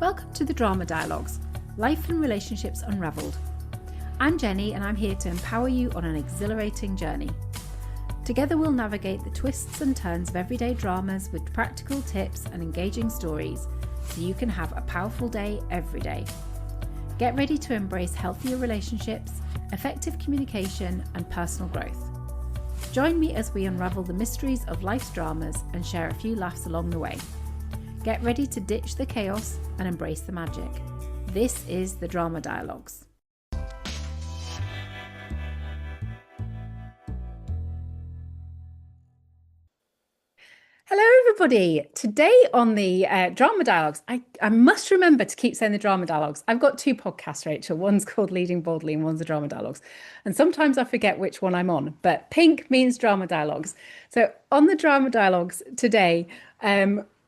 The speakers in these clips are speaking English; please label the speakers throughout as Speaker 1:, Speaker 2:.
Speaker 1: Welcome to the Drama Dialogues, Life and Relationships Unravelled. I'm Jenny and I'm here to empower you on an exhilarating journey. Together we'll navigate the twists and turns of everyday dramas with practical tips and engaging stories so you can have a powerful day every day. Get ready to embrace healthier relationships, effective communication and personal growth. Join me as we unravel the mysteries of life's dramas and share a few laughs along the way. Get ready to ditch the chaos and embrace the magic. This is the Drama Dialogues. Hello everybody. Today on the Drama Dialogues, I must remember to keep saying the Drama Dialogues. I've got two podcasts, Rachel. One's called Leading Boldly and one's the Drama Dialogues. And sometimes I forget which one I'm on, but pink means Drama Dialogues. So on the Drama Dialogues today,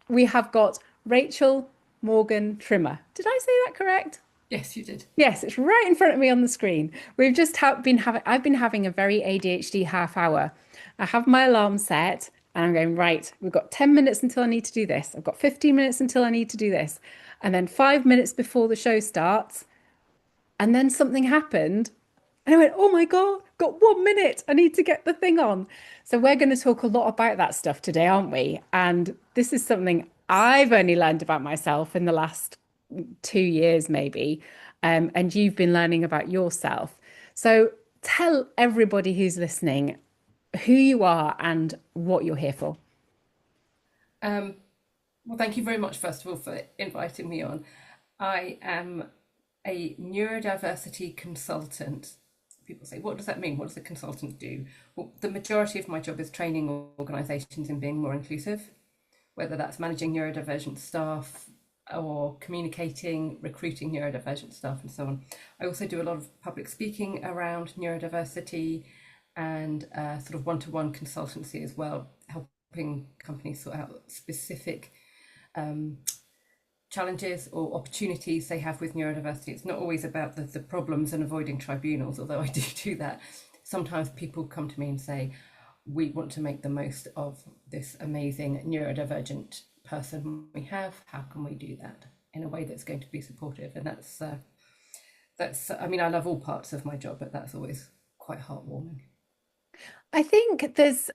Speaker 1: we have got Rachel Morgan Trimmer. Did I say that correct?
Speaker 2: Yes, you did.
Speaker 1: Yes, it's right in front of me on the screen. We've just I've been having a very ADHD half hour. I have my alarm set and I'm going, right, we've got 10 minutes until I need to do this. I've got 15 minutes until I need to do this. And then 5 minutes before the show starts. And then something happened. And I went, oh my God, got 1 minute. I need to get the thing on. So we're going to talk a lot about that stuff today, aren't we? And this is something I've only learned about myself in the last 2 years, maybe. And you've been learning about yourself. So tell everybody who's listening who you are and what you're here for.
Speaker 2: Well, thank you very much, first of all, for inviting me on. I am a neurodiversity consultant. People say, what does that mean? What does a consultant do? Well, the majority of my job is training organisations in being more inclusive, whether that's managing neurodivergent staff or communicating, recruiting neurodivergent staff and so on. I also do a lot of public speaking around neurodiversity and sort of one-to-one consultancy as well, helping companies sort out specific challenges or opportunities they have with neurodiversity. It's not always about the problems and avoiding tribunals, although I do that. Sometimes people come to me and say, we want to make the most of this amazing neurodivergent person we have. How can we do that in a way that's going to be supportive? And that's I mean, I love all parts of my job, but that's always quite heartwarming.
Speaker 1: I think there's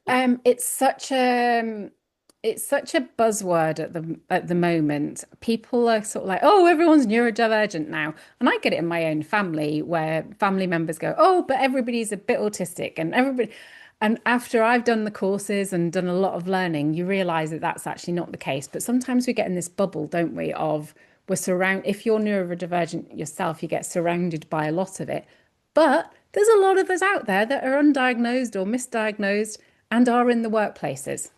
Speaker 1: it's such a buzzword at the moment. People are sort of like, oh, everyone's neurodivergent now. And I get it in my own family where family members go, oh, but everybody's a bit autistic and everybody. And after I've done the courses and done a lot of learning, you realize that that's actually not the case. But sometimes we get in this bubble, don't we, of if you're neurodivergent yourself, you get surrounded by a lot of it. But there's a lot of us out there that are undiagnosed or misdiagnosed and are in the workplaces.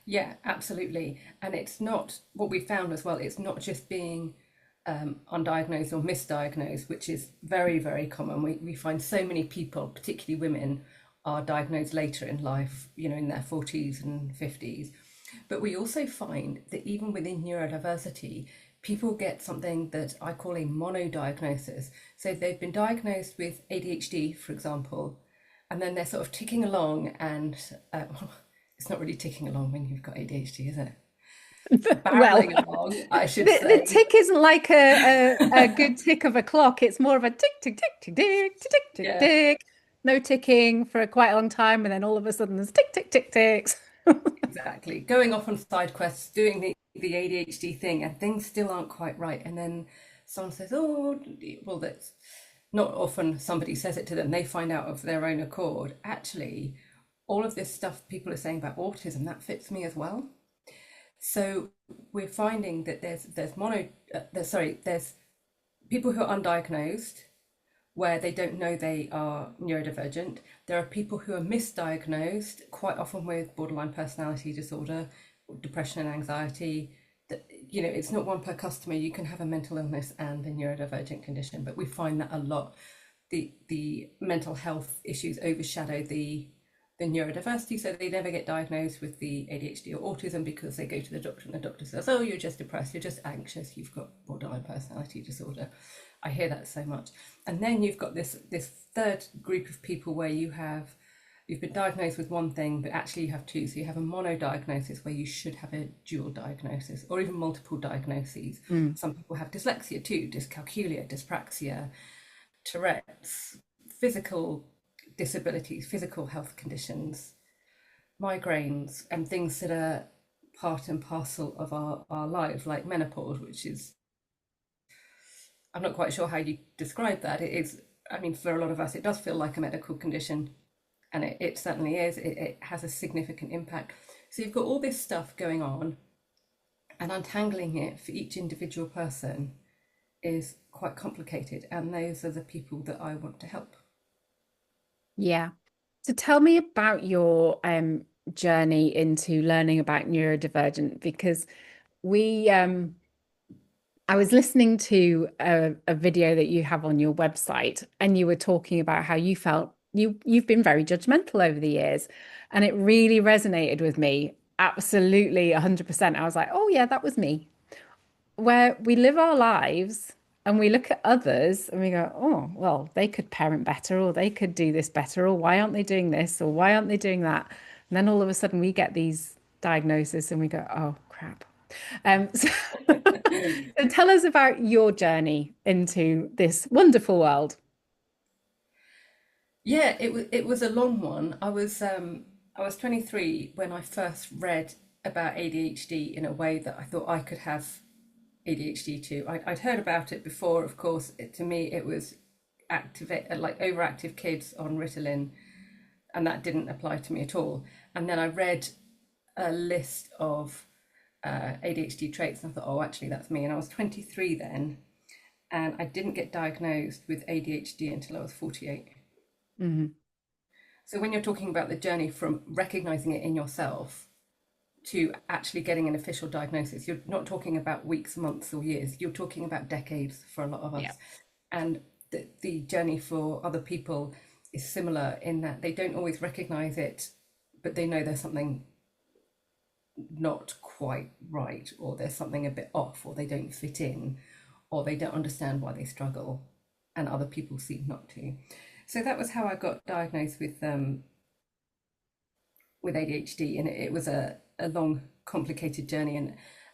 Speaker 2: Yeah, absolutely. And it's not what we found as well. It's not just being undiagnosed or misdiagnosed, which is very, very common. We find so many people, particularly women, are diagnosed later in life, in their 40s and 50s. But we also find that even within neurodiversity, people get something that I call a monodiagnosis. So they've been diagnosed with ADHD, for example, and then they're sort of ticking along and it's not really ticking along when you've got ADHD, is it? Barreling along, I should say.
Speaker 1: The tick isn't like a good tick of a clock. It's more of a tick, tick, tick, tick, tick, tick, tick, tick. No ticking for quite a long time, and then all of a sudden there's tick, tick, tick, ticks.
Speaker 2: Exactly. Going off on side quests, doing the ADHD thing, and things still aren't quite right. And then someone says, oh, well, that's not often somebody says it to them. They find out of their own accord. Actually, all of this stuff people are saying about autism, that fits me as well. So we're finding that there's people who are undiagnosed, where they don't know they are neurodivergent. There are people who are misdiagnosed, quite often with borderline personality disorder, depression and anxiety. That, it's not one per customer. You can have a mental illness and a neurodivergent condition, but we find that a lot. The mental health issues overshadow the neurodiversity, so they never get diagnosed with the ADHD or autism because they go to the doctor and the doctor says, oh, you're just depressed, you're just anxious, you've got borderline personality disorder. I hear that so much. And then you've got this third group of people where you have you've been diagnosed with one thing, but actually you have two. So you have a monodiagnosis where you should have a dual diagnosis or even multiple diagnoses.
Speaker 1: Mm.
Speaker 2: Some people have dyslexia too, dyscalculia, dyspraxia, Tourette's, physical disabilities, physical health conditions, migraines, and things that are part and parcel of our lives, like menopause, which is, I'm not quite sure how you describe that. It is, I mean, for a lot of us, it does feel like a medical condition, and it certainly is. It has a significant impact. So you've got all this stuff going on, and untangling it for each individual person is quite complicated. And those are the people that I want to help.
Speaker 1: Yeah. So tell me about your journey into learning about neurodivergent because we I was listening to a video that you have on your website, and you were talking about how you felt you've been very judgmental over the years, and it really resonated with me. Absolutely 100%. I was like, oh yeah, that was me. Where we live our lives and we look at others and we go, oh, well, they could parent better, or they could do this better, or why aren't they doing this, or why aren't they doing that? And then all of a sudden we get these diagnoses and we go, oh crap. So, so tell us about your journey into this wonderful world.
Speaker 2: Yeah, it was a long one. I was 23 when I first read about ADHD in a way that I thought I could have ADHD too. I'd heard about it before, of course. To me, it was activate like overactive kids on Ritalin, and that didn't apply to me at all. And then I read a list of ADHD traits, and I thought, oh, actually, that's me. And I was 23 then, and I didn't get diagnosed with ADHD until I was 48.
Speaker 1: Mhm.
Speaker 2: So when you're talking about the journey from recognizing it in yourself to actually getting an official diagnosis, you're not talking about weeks, months, or years. You're talking about decades for a lot of
Speaker 1: Yeah.
Speaker 2: us. And the journey for other people is similar in that they don't always recognize it, but they know there's something not quite right, or there's something a bit off, or they don't fit in, or they don't understand why they struggle, and other people seem not to. So that was how I got diagnosed with ADHD, and it was a long, complicated journey.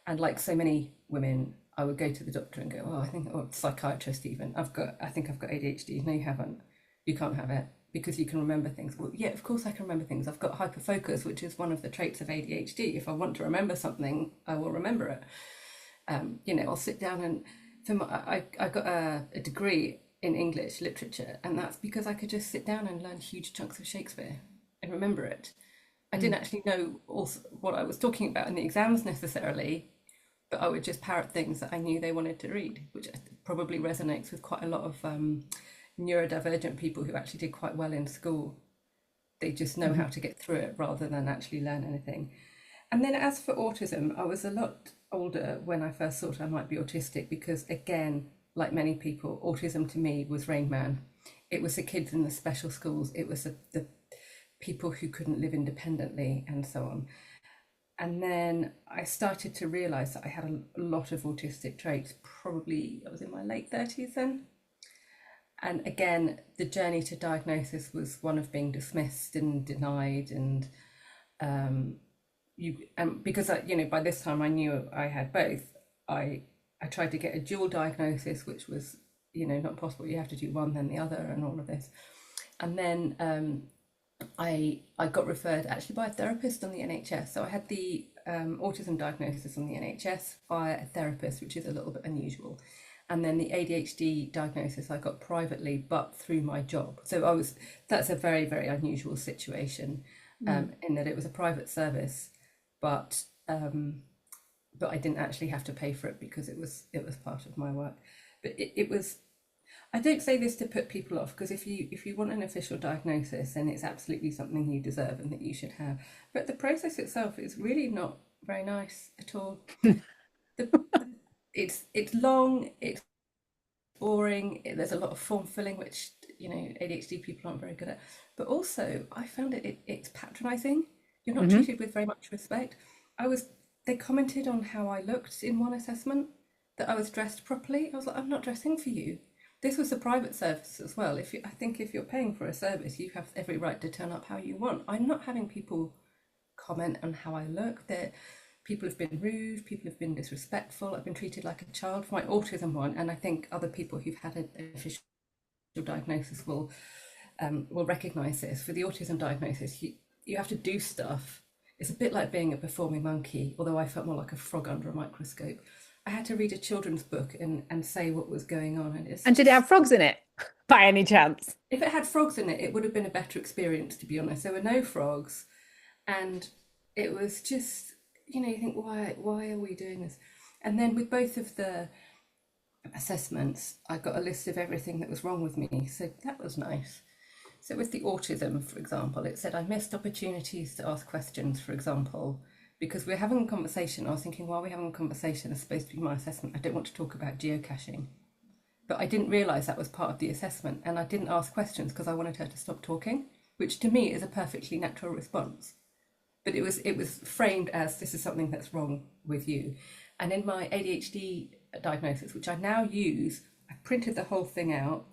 Speaker 2: And like so many women, I would go to the doctor and go, "Oh, I think," or psychiatrist even, I think I've got ADHD." No, you haven't. You can't have it because you can remember things. Well, yeah, of course I can remember things. I've got hyperfocus, which is one of the traits of ADHD. If I want to remember something, I will remember it. I'll sit down and I got a degree in English literature, and that's because I could just sit down and learn huge chunks of Shakespeare and remember it. I didn't
Speaker 1: Mm.
Speaker 2: actually know also what I was talking about in the exams necessarily, but I would just parrot things that I knew they wanted to read, which probably resonates with quite a lot of neurodivergent people who actually did quite well in school. They just know how
Speaker 1: Mhm.
Speaker 2: to get through it rather than actually learn anything. And then as for autism, I was a lot older when I first thought I might be autistic because, again, like many people, autism to me was Rain Man. It was the kids in the special schools, it was the people who couldn't live independently, and so on. And then I started to realize that I had a lot of autistic traits. Probably I was in my late 30s then. And again, the journey to diagnosis was one of being dismissed and denied, and um, because by this time I knew I had both. I tried to get a dual diagnosis, which was not possible. You have to do one then the other, and all of this. And then I got referred actually by a therapist on the NHS. So I had the autism diagnosis on the NHS via a therapist, which is a little bit unusual. And then the ADHD diagnosis I got privately, but through my job. So that's a very, very unusual situation,
Speaker 1: Mm.
Speaker 2: in that it was a private service, but but I didn't actually have to pay for it because it was part of my work. But it was, I don't say this to put people off, because if you want an official diagnosis, then it's absolutely something you deserve and that you should have. But the process itself is really not very nice at all. The, it's long, it's boring. There's a lot of form filling, which ADHD people aren't very good at. But also, I found it's patronising. You're not
Speaker 1: Mhm.
Speaker 2: treated with very much respect. I was They commented on how I looked in one assessment, that I was dressed properly. I was like, I'm not dressing for you. this was a private service as well. I think if you're paying for a service, you have every right to turn up how you want. I'm not having people comment on how I look. That people have been rude, people have been disrespectful. I've been treated like a child for my autism one, and I think other people who've had an official diagnosis will recognise this. For the autism diagnosis, you have to do stuff. It's a bit like being a performing monkey, although I felt more like a frog under a microscope. I had to read a children's book and say what was going on, and it's
Speaker 1: And did it
Speaker 2: just,
Speaker 1: have frogs in it by any chance?
Speaker 2: if it had frogs in it, it would have been a better experience, to be honest. There were no frogs, and it was just, you think, why are we doing this? And then with both of the assessments, I got a list of everything that was wrong with me, so that was nice. So with the autism, for example, it said I missed opportunities to ask questions, for example, because we're having a conversation. I was thinking, while we're having a conversation, it's supposed to be my assessment. I don't want to talk about geocaching. But I didn't realise that was part of the assessment, and I didn't ask questions because I wanted her to stop talking, which to me is a perfectly natural response. But it was framed as, this is something that's wrong with you. And in my ADHD diagnosis, which I now use, I printed the whole thing out,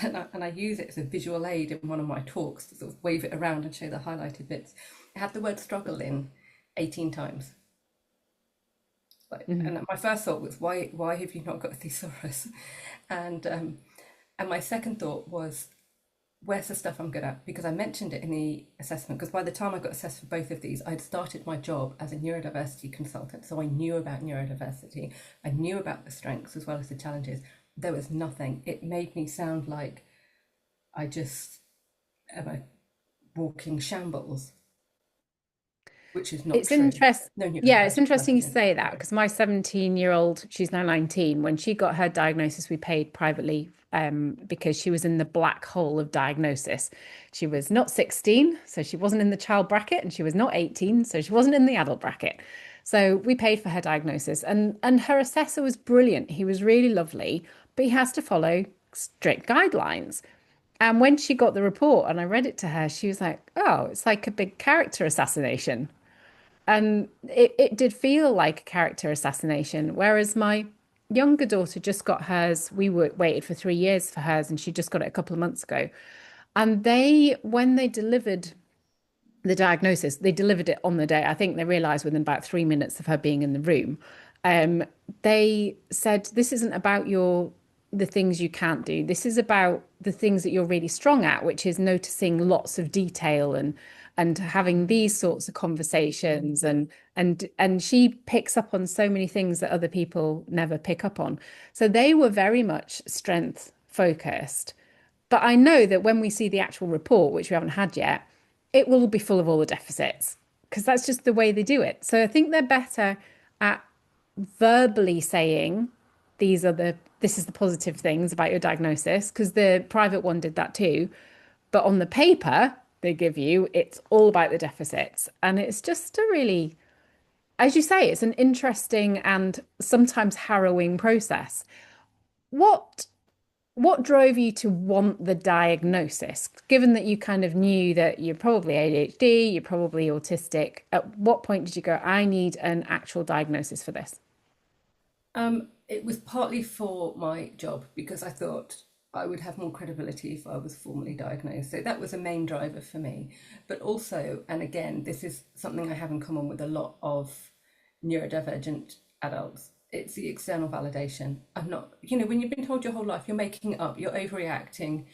Speaker 2: and I use it as a visual aid in one of my talks to sort of wave it around and show the highlighted bits. It had the word struggle in 18 times.
Speaker 1: Mhm.
Speaker 2: And my first thought was, why have you not got a thesaurus? And my second thought was, where's the stuff I'm good at? Because I mentioned it in the assessment, because by the time I got assessed for both of these, I'd started my job as a neurodiversity consultant. So I knew about neurodiversity. I knew about the strengths as well as the challenges. There was nothing. It made me sound like I just am a walking shambles, which is not
Speaker 1: It's
Speaker 2: true.
Speaker 1: interest.
Speaker 2: No
Speaker 1: Yeah, it's
Speaker 2: neurodivergent
Speaker 1: interesting you
Speaker 2: person is.
Speaker 1: say that
Speaker 2: Anyway.
Speaker 1: because my 17-year-old, she's now 19, when she got her diagnosis, we paid privately because she was in the black hole of diagnosis. She was not 16, so she wasn't in the child bracket, and she was not 18, so she wasn't in the adult bracket. So we paid for her diagnosis, and her assessor was brilliant. He was really lovely, but he has to follow strict guidelines. And when she got the report and I read it to her, she was like, "Oh, it's like a big character assassination." And it did feel like a character assassination. Whereas my younger daughter just got hers. We waited for 3 years for hers, and she just got it a couple of months ago. And when they delivered the diagnosis, they delivered it on the day. I think they realized within about 3 minutes of her being in the room. Um, they said, this isn't about the things you can't do. This is about the things that you're really strong at, which is noticing lots of detail and having these sorts of conversations and she picks up on so many things that other people never pick up on. So they were very much strength focused. But I know that when we see the actual report, which we haven't had yet, it will be full of all the deficits because that's just the way they do it. So I think they're better at verbally saying this is the positive things about your diagnosis, because the private one did that too. But on the paper they give you, it's all about the deficits. And it's just a really, as you say, it's an interesting and sometimes harrowing process. What what drove you to want the diagnosis, given that you kind of knew that you're probably ADHD, you're probably autistic? At what point did you go, I need an actual diagnosis for this?
Speaker 2: It was partly for my job because I thought I would have more credibility if I was formally diagnosed. So that was a main driver for me. But also, and again, this is something I have in common with a lot of neurodivergent adults. It's the external validation. I'm not, when you've been told your whole life you're making it up, you're overreacting,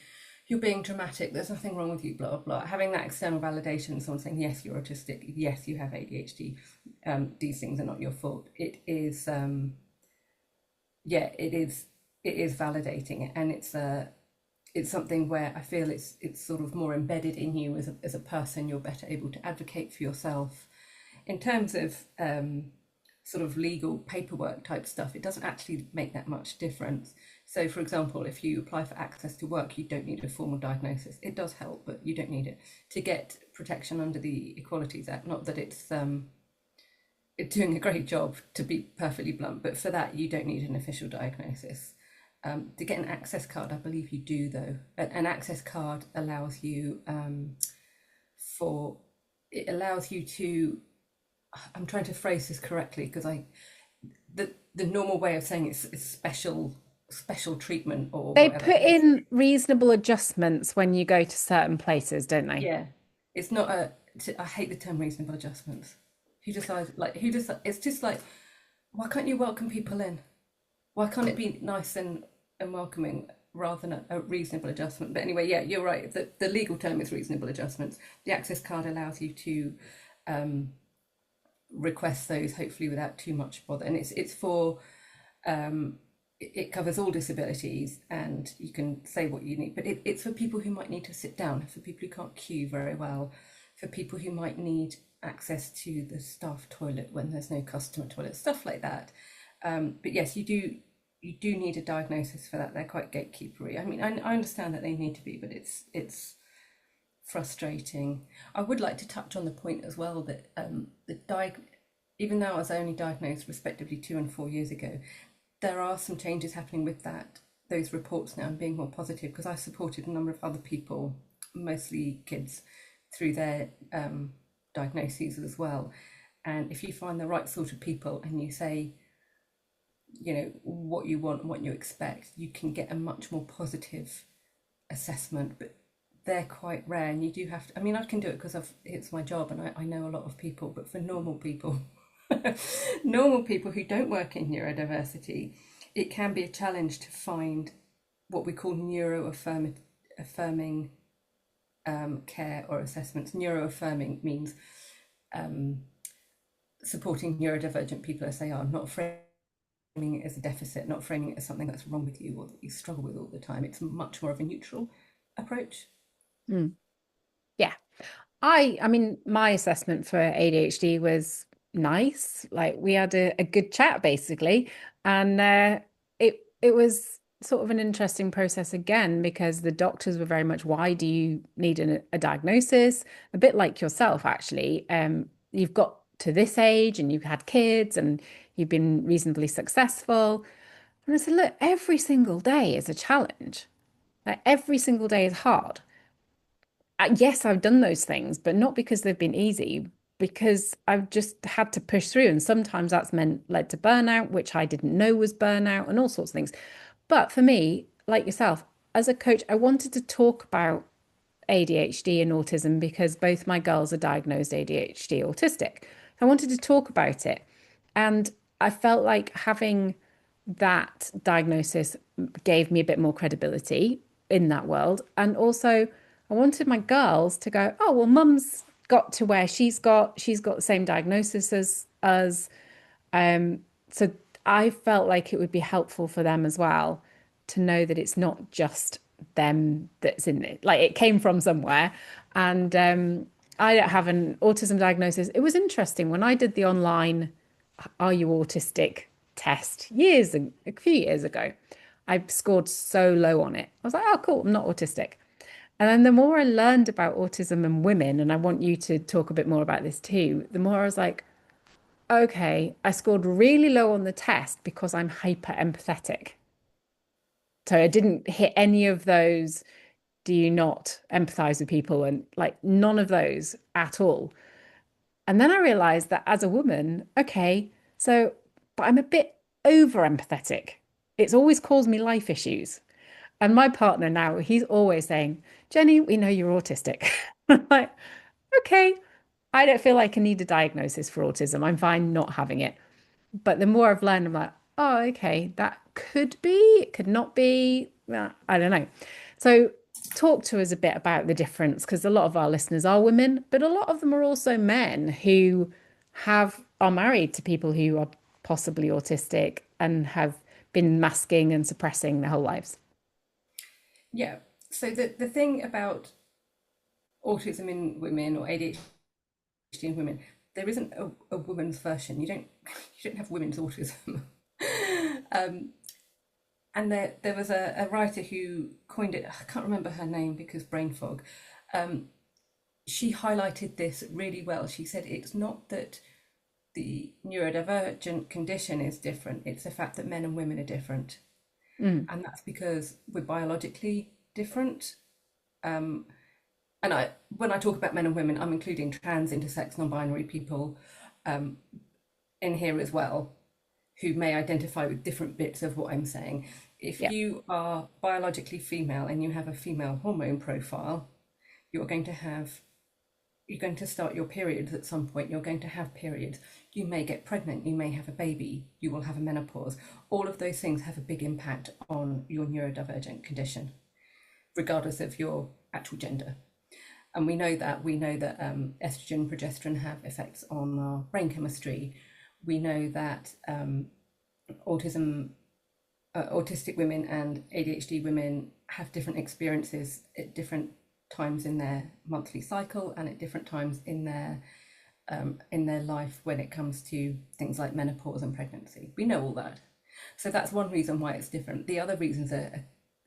Speaker 2: you're being dramatic, there's nothing wrong with you, blah, blah, blah. Having that external validation, someone saying, yes, you're autistic, yes, you have ADHD, these things are not your fault. Yeah, it is validating, and it's something where I feel it's sort of more embedded in you as a person. You're better able to advocate for yourself in terms of sort of legal paperwork type stuff. It doesn't actually make that much difference. So for example, if you apply for access to work, you don't need a formal diagnosis. It does help, but you don't need it to get protection under the Equalities Act. Not that it's doing a great job, to be perfectly blunt, but for that you don't need an official diagnosis. To get an access card, I believe you do though. An access card allows you for it allows you to, I'm trying to phrase this correctly because the normal way of saying it's special special treatment or
Speaker 1: They
Speaker 2: whatever.
Speaker 1: put in reasonable adjustments when you go to certain places, don't they?
Speaker 2: Yeah, it's not a. I hate the term reasonable adjustments. Who decides? Like who does? It's just like, why can't you welcome people in? Why can't it be nice and welcoming rather than a reasonable adjustment? But anyway, yeah, you're right. The legal term is reasonable adjustments. The access card allows you to um, request those, hopefully without too much bother, and it's for it covers all disabilities, and you can say what you need, but it's for people who might need to sit down, for people who can't queue very well, for people who might need access to the staff toilet when there's no customer toilet, stuff like that. But yes, you do need a diagnosis for that. They're quite gatekeepery. I mean, I understand that they need to be, but it's frustrating. I would like to touch on the point as well that even though I was only diagnosed respectively 2 and 4 years ago, there are some changes happening with those reports now and being more positive, because I supported a number of other people, mostly kids, through their diagnoses as well. And if you find the right sort of people and you say, what you want and what you expect, you can get a much more positive assessment. But they're quite rare, and you do have to. I mean, I can do it because it's my job, and I know a lot of people. But for normal people, normal people who don't work in neurodiversity, it can be a challenge to find what we call affirming care or assessments. Neuroaffirming means supporting neurodivergent people as they are, not framing it as a deficit, not framing it as something that's wrong with you or that you struggle with all the time. It's much more of a neutral approach.
Speaker 1: Mm. Yeah. I mean, my assessment for ADHD was nice. Like we had a good chat basically, and it was sort of an interesting process again because the doctors were very much, why do you need a diagnosis? A bit like yourself, actually. You've got to this age and you've had kids and you've been reasonably successful. And I said, look, every single day is a challenge. Like every single day is hard. Yes, I've done those things, but not because they've been easy, because I've just had to push through. And sometimes that's led to burnout, which I didn't know was burnout, and all sorts of things. But for me, like yourself, as a coach, I wanted to talk about ADHD and autism because both my girls are diagnosed ADHD autistic. I wanted to talk about it. And I felt like having that diagnosis gave me a bit more credibility in that world. And also, I wanted my girls to go, oh, well, mum's got to where she's got the same diagnosis as us. So I felt like it would be helpful for them as well to know that it's not just them that's in it. Like it came from somewhere. And I don't have an autism diagnosis. It was interesting when I did the online Are You Autistic test a few years ago. I scored so low on it. I was like, oh, cool, I'm not autistic. And then the more I learned about autism and women, and I want you to talk a bit more about this too, the more I was like, okay, I scored really low on the test because I'm hyper empathetic. So I didn't hit any of those. Do you not empathize with people? And like none of those at all. And then I realized that as a woman, okay, so, but I'm a bit over empathetic. It's always caused me life issues. And my partner now, he's always saying, Jenny, we know you're autistic. I'm like, okay, I don't feel like I need a diagnosis for autism. I'm fine not having it. But the more I've learned, I'm like, oh, okay, that could be, it could not be. I don't know. So talk to us a bit about the difference, because a lot of our listeners are women, but a lot of them are also men who are married to people who are possibly autistic and have been masking and suppressing their whole lives.
Speaker 2: Yeah. So the thing about autism in women or ADHD in women, there isn't a woman's version. You don't you don't have women's autism. um, and there was a writer who coined it. I can't remember her name because brain fog. She highlighted this really well. She said it's not that the neurodivergent condition is different, it's the fact that men and women are different.
Speaker 1: Mm.
Speaker 2: And that's because we're biologically different. And when I talk about men and women, I'm including trans, intersex, non-binary people in here as well, who may identify with different bits of what I'm saying. If
Speaker 1: Yeah.
Speaker 2: you are biologically female and you have a female hormone profile, you're going to have you're going to start your periods at some point, you're going to have periods, you may get pregnant, you may have a baby, you will have a menopause. All of those things have a big impact on your neurodivergent condition, regardless of your actual gender. And we know that estrogen, progesterone have effects on our brain chemistry. We know that autism, autistic women and ADHD women have different experiences at different times in their monthly cycle and at different times in their life when it comes to things like menopause and pregnancy. We know all that. So that's one reason why it's different. The other reasons are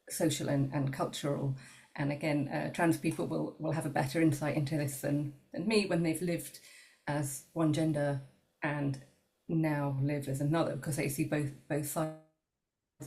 Speaker 2: social and cultural. And again, trans people will have a better insight into this than me when they've lived as one gender and now live as another, because they see both sides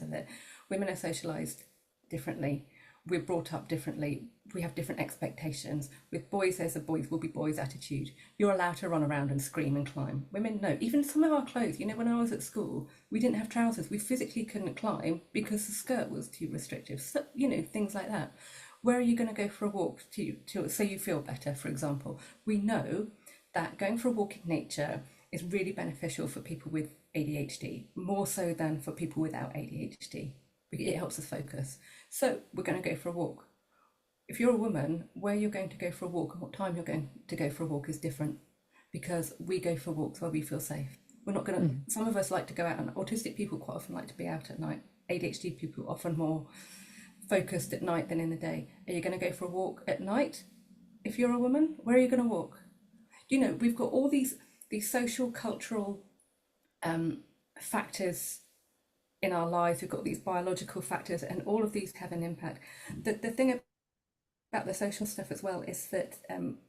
Speaker 2: of it. Women are socialized differently. We're brought up differently. We have different expectations. With boys, there's a boys will be boys attitude. You're allowed to run around and scream and climb. Women, no. Even some of our clothes, when I was at school, we didn't have trousers. We physically couldn't climb because the skirt was too restrictive. So, things like that. Where are you going to go for a walk so you feel better, for example? We know that going for a walk in nature is really beneficial for people with ADHD, more so than for people without ADHD. It helps us focus. So we're going to go for a walk. If you're a woman, where you're going to go for a walk and what time you're going to go for a walk is different, because we go for walks where we feel safe. We're not going to, some of us like to go out, and autistic people quite often like to be out at night. ADHD people often more focused at night than in the day. Are you going to go for a walk at night? If you're a woman, where are you going to walk? We've got all these social, cultural factors in our lives. We've got these biological factors, and all of these have an impact. The thing about the social stuff as well is that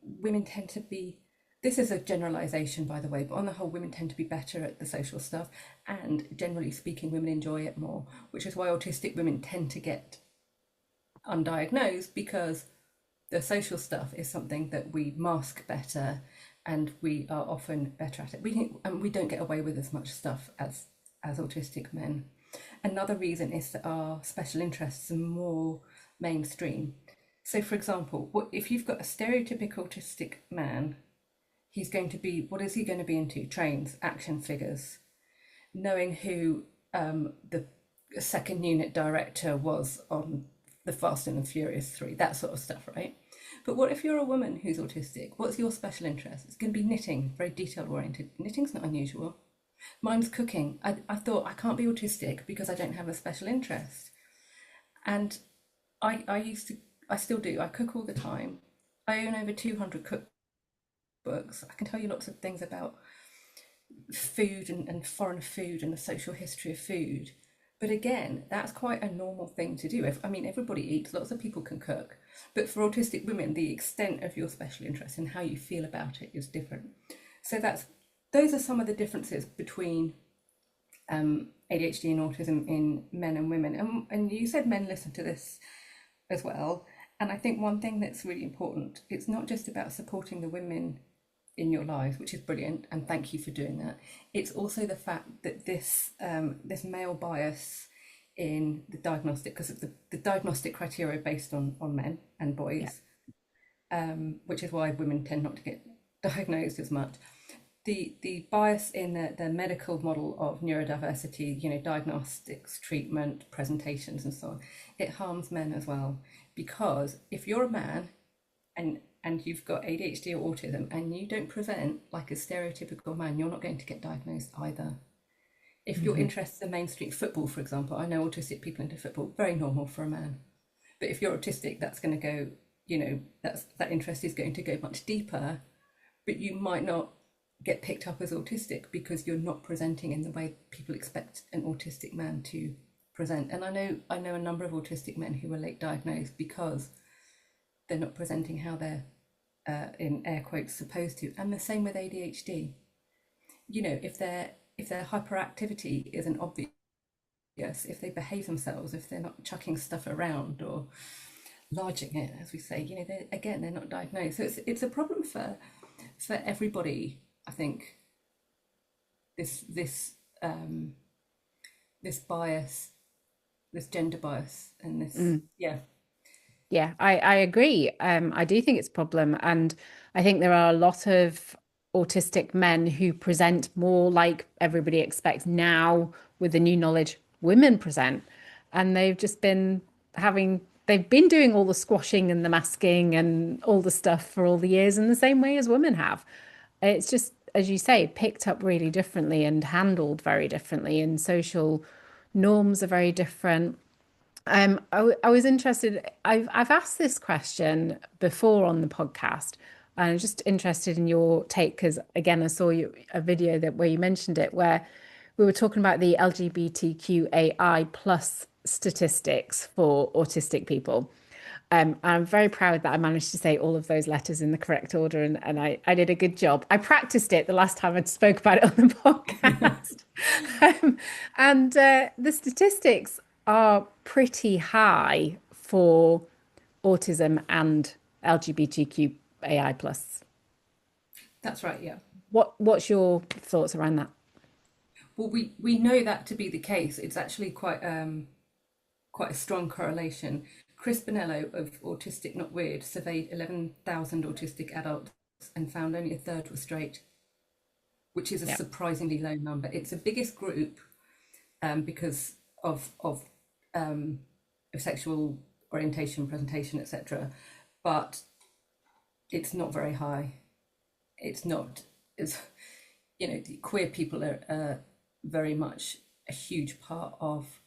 Speaker 2: women tend to be, this is a generalization by the way, but on the whole women tend to be better at the social stuff, and generally speaking women enjoy it more, which is why autistic women tend to get undiagnosed, because the social stuff is something that we mask better and we are often better at it. We don't get away with as much stuff as autistic men. Another reason is that our special interests are more mainstream. So for example, if you've got a stereotypical autistic man, what is he going to be into? Trains, action figures, knowing who the second unit director was on the Fast and the Furious 3, that sort of stuff, right? But what if you're a woman who's autistic? What's your special interest? It's going to be knitting, very detail oriented. Knitting's not unusual. Mine's cooking. I thought I can't be autistic because I don't have a special interest. And I still do. I cook all the time. I own over 200 cookbooks. I can tell you lots of things about food and foreign food and the social history of food. But again, that's quite a normal thing to do. Everybody eats, lots of people can cook. But for autistic women, the extent of your special interest and how you feel about it is different. So those are some of the differences between ADHD and autism in men and women. And you said men listen to this as well. And I think one thing that's really important, it's not just about supporting the women in your lives, which is brilliant, and thank you for doing that. It's also the fact that this male bias in the diagnostic, because the diagnostic criteria are based on men and boys, which is why women tend not to get diagnosed as much. The bias in the medical model of neurodiversity, diagnostics, treatment, presentations, and so on, it harms men as well. Because if you're a man and you've got ADHD or autism and you don't present like a stereotypical man, you're not going to get diagnosed either. If your interests are mainstream football, for example, I know autistic people into football, very normal for a man. But if you're autistic, that's going to go, that interest is going to go much deeper, but you might not get picked up as autistic because you're not presenting in the way people expect an autistic man to present. And I know a number of autistic men who were late diagnosed because they're not presenting how they're in air quotes supposed to. And the same with ADHD. If their hyperactivity isn't obvious, if they behave themselves, if they're not chucking stuff around or lodging it, as we say, they're not diagnosed. So it's a problem for everybody. I think this bias this gender bias and this,
Speaker 1: Mm.
Speaker 2: yeah.
Speaker 1: Yeah, I agree. I do think it's a problem. And I think there are a lot of autistic men who present more like everybody expects now with the new knowledge women present. And they've been doing all the squashing and the masking and all the stuff for all the years in the same way as women have. It's just, as you say, picked up really differently and handled very differently, and social norms are very different. I was interested. I've asked this question before on the podcast, and I'm just interested in your take because again, I saw a video that where you mentioned it, where we were talking about the LGBTQAI plus statistics for autistic people. I'm very proud that I managed to say all of those letters in the correct order, and I did a good job. I practiced it the last time I spoke about it on the podcast. And the statistics are pretty high for autism and LGBTQAI plus.
Speaker 2: That's right, yeah.
Speaker 1: What's your thoughts around that?
Speaker 2: Well, we know that to be the case. It's actually quite a strong correlation. Chris Bonello of Autistic Not Weird surveyed 11,000 autistic adults and found only a third were straight, which is a
Speaker 1: Yeah.
Speaker 2: surprisingly low number. It's the biggest group because of sexual orientation, presentation, etc. But it's not very high. It's not as the queer people are very much a huge part of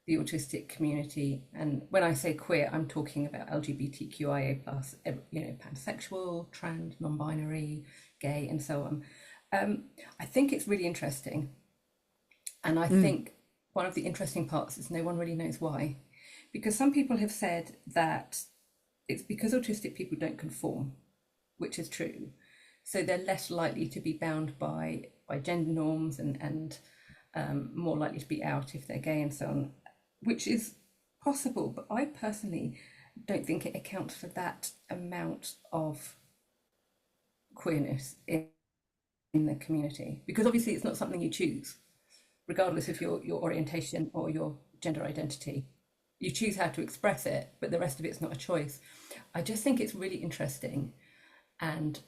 Speaker 2: the autistic community. And when I say queer, I'm talking about LGBTQIA plus, pansexual, trans, non-binary, gay, and so on. I think it's really interesting, and I
Speaker 1: Mm.
Speaker 2: think one of the interesting parts is no one really knows why, because some people have said that it's because autistic people don't conform, which is true. So they're less likely to be bound by gender norms and more likely to be out if they're gay and so on, which is possible. But I personally don't think it accounts for that amount of queerness in the community, because obviously it's not something you choose, regardless of your orientation or your gender identity. You choose how to express it, but the rest of it's not a choice. I just think it's really interesting. And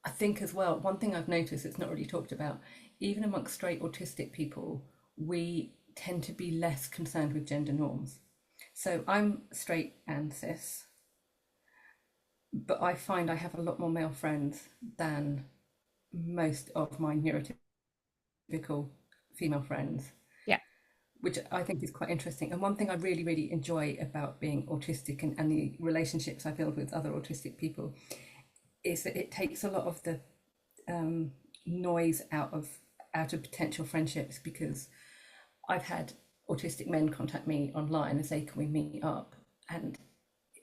Speaker 2: I think as well, one thing I've noticed that's not really talked about, even amongst straight autistic people, we tend to be less concerned with gender norms. So I'm straight and cis, but I find I have a lot more male friends than most of my neurotypical female friends,
Speaker 1: Yeah.
Speaker 2: which I think is quite interesting. And one thing I really, really enjoy about being autistic and the relationships I build with other autistic people is that it takes a lot of the noise out of potential friendships, because I've had autistic men contact me online and say, "Can we meet up?" And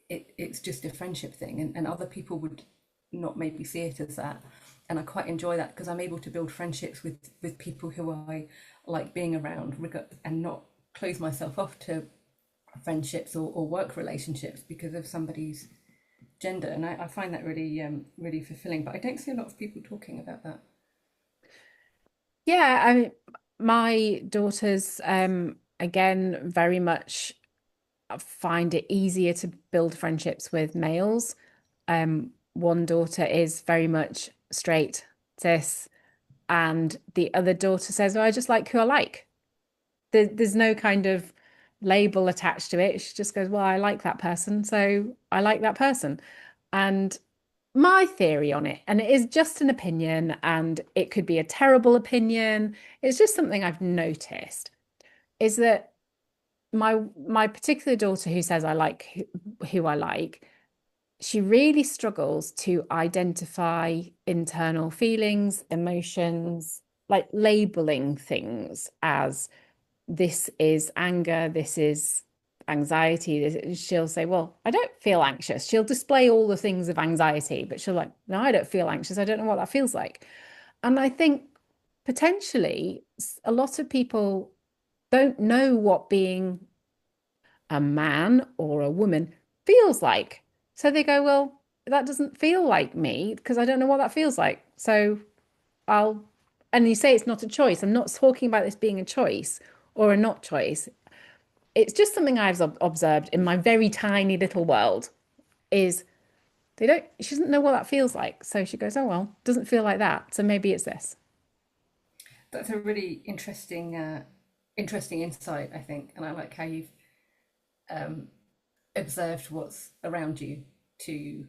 Speaker 2: it's just a friendship thing, and other people would not maybe see it as that. And I quite enjoy that because I'm able to build friendships with people who I like being around, and not close myself off to friendships or work relationships because of somebody's gender. And I find that really really fulfilling. But I don't see a lot of people talking about that.
Speaker 1: Yeah, I mean, my daughters, again, very much find it easier to build friendships with males. One daughter is very much straight, cis, and the other daughter says, "Oh, I just like who I like." There's no kind of label attached to it. She just goes, "Well, I like that person, so I like that person." And my theory on it, and it is just an opinion, and it could be a terrible opinion, it's just something I've noticed, is that my particular daughter who says I like who I like, she really struggles to identify internal feelings, emotions, like labeling things as this is anger, this is anxiety. She'll say, "Well, I don't feel anxious." She'll display all the things of anxiety, but she'll like, "No, I don't feel anxious. I don't know what that feels like." And I think potentially a lot of people don't know what being a man or a woman feels like. So they go, "Well, that doesn't feel like me because I don't know what that feels like. So I'll," and you say it's not a choice. I'm not talking about this being a choice or a not choice. it's just something I've observed in my very tiny little world is she doesn't know what that feels like. So she goes, oh, well, doesn't feel like that. So maybe it's this.
Speaker 2: That's a really interesting insight, I think, and I like how you've um, observed what's around you to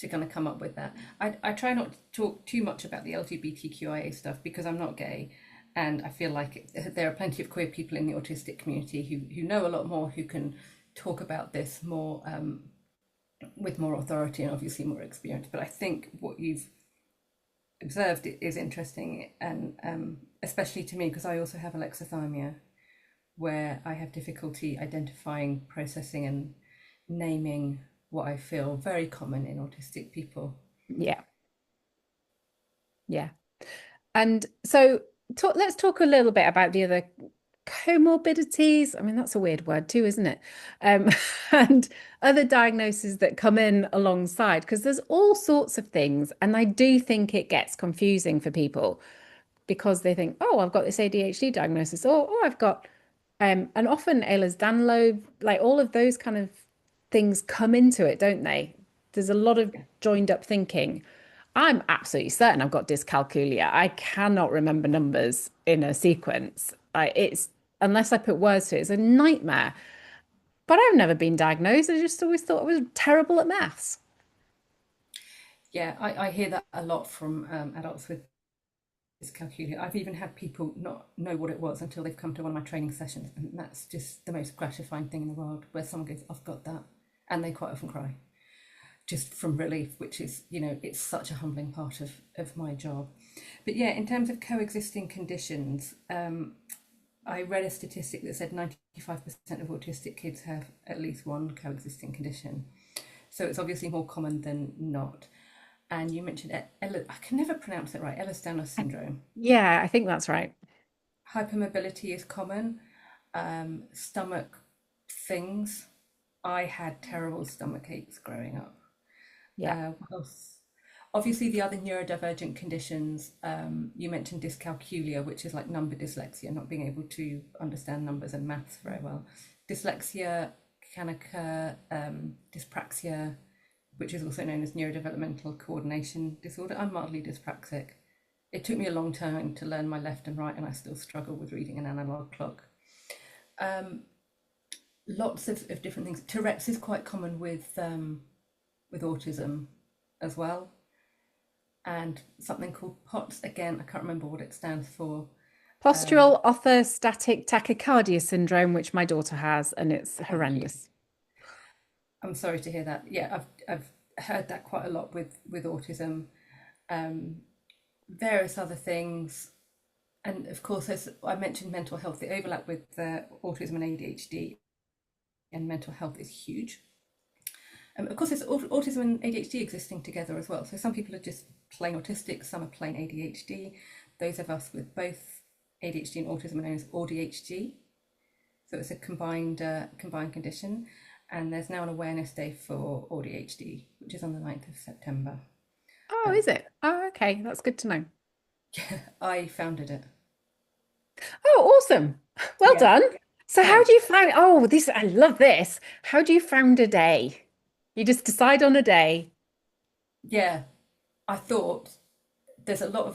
Speaker 2: kind of come up with that. I try not to talk too much about the LGBTQIA stuff because I'm not gay, and I feel like there are plenty of queer people in the autistic community who know a lot more, who can talk about this more with more authority and obviously more experience. But I think what you've observed is interesting, and especially to me because I also have alexithymia, where I have difficulty identifying, processing, and naming what I feel. Very common in autistic people.
Speaker 1: Yeah. Yeah. And so let's talk a little bit about the other comorbidities. I mean, that's a weird word too, isn't it? Um, and other diagnoses that come in alongside, because there's all sorts of things. And I do think it gets confusing for people because they think, oh, I've got this ADHD diagnosis, or oh, I've got, and often Ehlers-Danlos, like all of those kind of things come into it, don't they? There's a lot of joined up thinking. I'm absolutely certain I've got dyscalculia. I cannot remember numbers in a sequence. It's unless I put words to it, it's a nightmare. But I've never been diagnosed. I just always thought I was terrible at maths.
Speaker 2: Yeah, I hear that a lot from adults with dyscalculia. I've even had people not know what it was until they've come to one of my training sessions, and that's just the most gratifying thing in the world, where someone goes, I've got that, and they quite often cry just from relief, which is, it's such a humbling part of my job. But yeah, in terms of coexisting conditions, I read a statistic that said 95% of autistic kids have at least one coexisting condition. So it's obviously more common than not. And you mentioned, I can never pronounce it right, Ehlers-Danlos syndrome.
Speaker 1: Yeah, I think that's right.
Speaker 2: Hypermobility is common. Stomach things. I had terrible stomach aches growing up.
Speaker 1: Yeah.
Speaker 2: What else? Obviously, the other neurodivergent conditions, you mentioned dyscalculia, which is like number dyslexia, not being able to understand numbers and maths very well. Dyslexia can occur, dyspraxia, which is also known as neurodevelopmental coordination disorder. I'm mildly dyspraxic. It took me a long time to learn my left and right, and I still struggle with reading an analog clock. Lots of different things. Tourette's is quite common with autism as well, and something called POTS. Again, I can't remember what it stands for.
Speaker 1: Postural orthostatic tachycardia syndrome, which my daughter has, and it's
Speaker 2: Thank you.
Speaker 1: horrendous.
Speaker 2: I'm sorry to hear that. Yeah, I've heard that quite a lot with autism. Um, Various other things, and of course, as I mentioned, mental health. The overlap with autism and ADHD and mental health is huge. Of course, there's autism and ADHD existing together as well. So some people are just plain autistic, some are plain ADHD. Those of us with both ADHD and autism are known as AUDHD. So it's a combined condition. And there's now an awareness day for AUDHD, which is on the 9th of September.
Speaker 1: Oh, is it? Oh, okay. That's good to know.
Speaker 2: I founded it.
Speaker 1: Oh, awesome. Well
Speaker 2: Yeah,
Speaker 1: done. So how do
Speaker 2: thanks.
Speaker 1: you find, oh, this, I love this. How do you found a day? You just decide on a day.
Speaker 2: Yeah, I thought there's a lot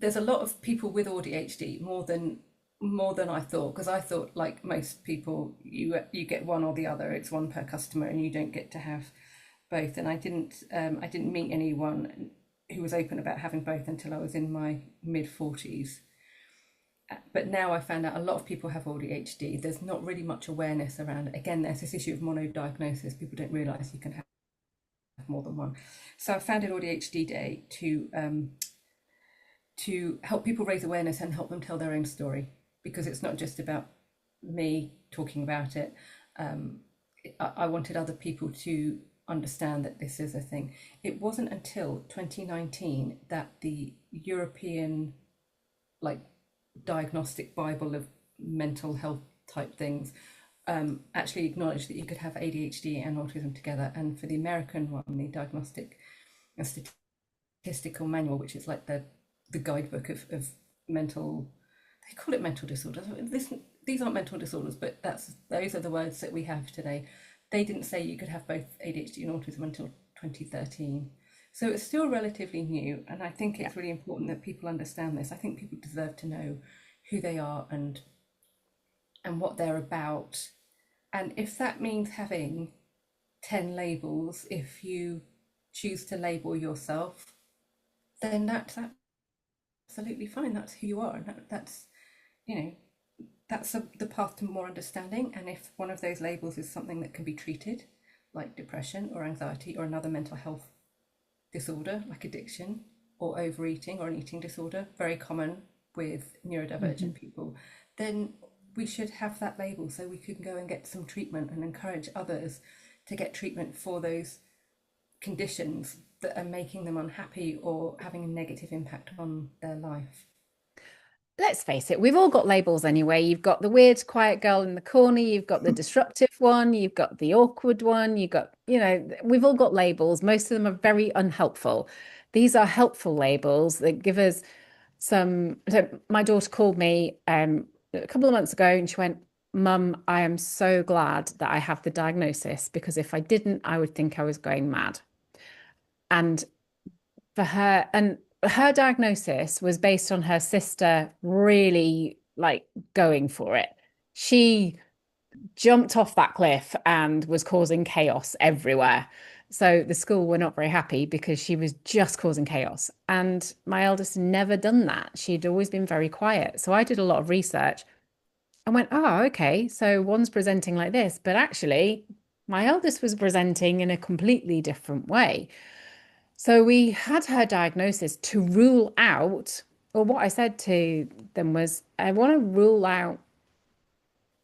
Speaker 2: of people with ADHD, more than I thought, because I thought, like most people, you get one or the other. It's one per customer, and you don't get to have both. And I didn't meet anyone who was open about having both until I was in my mid 40s. But now I found out a lot of people have ADHD. There's not really much awareness around it. Again, there's this issue of monodiagnosis. People don't realise you can have more than one. So I founded AUDHD Day to help people raise awareness and help them tell their own story, because it's not just about me talking about it. I wanted other people to understand that this is a thing. It wasn't until 2019 that the European, like, diagnostic Bible of mental health type things actually acknowledged that you could have ADHD and autism together. And for the American one, the Diagnostic and Statistical Manual, which is like the guidebook of mental they call it mental disorders. These aren't mental disorders, but those are the words that we have today. They didn't say you could have both ADHD and autism until 2013. So it's still relatively new, and I think
Speaker 1: Yeah.
Speaker 2: it's really important that people understand this. I think people deserve to know who they are and what they're about. And if that means having 10 labels, if you choose to label yourself, then that's absolutely fine. That's who you are. And that's, you know, the path to more understanding. And if one of those labels is something that can be treated, like depression or anxiety or another mental health disorder, like addiction or overeating or an eating disorder, very common with neurodivergent
Speaker 1: Mhm.
Speaker 2: people, then we should have that label so we can go and get some treatment and encourage others to get treatment for those conditions that are making them unhappy or having a negative impact on their life.
Speaker 1: Let's face it, we've all got labels anyway. You've got the weird, quiet girl in the corner, you've got the disruptive one, you've got the awkward one, you've got, we've all got labels. Most of them are very unhelpful. These are helpful labels that give us some. So my daughter called me a couple of months ago and she went, Mum, I am so glad that I have the diagnosis because if I didn't, I would think I was going mad. And her diagnosis was based on her sister really like going for it. She jumped off that cliff and was causing chaos everywhere. So the school were not very happy because she was just causing chaos. And my eldest never done that. She'd always been very quiet. So I did a lot of research and went, oh, okay. So one's presenting like this, but actually, my eldest was presenting in a completely different way. So we had her diagnosis to rule out, or what I said to them was, I want to rule out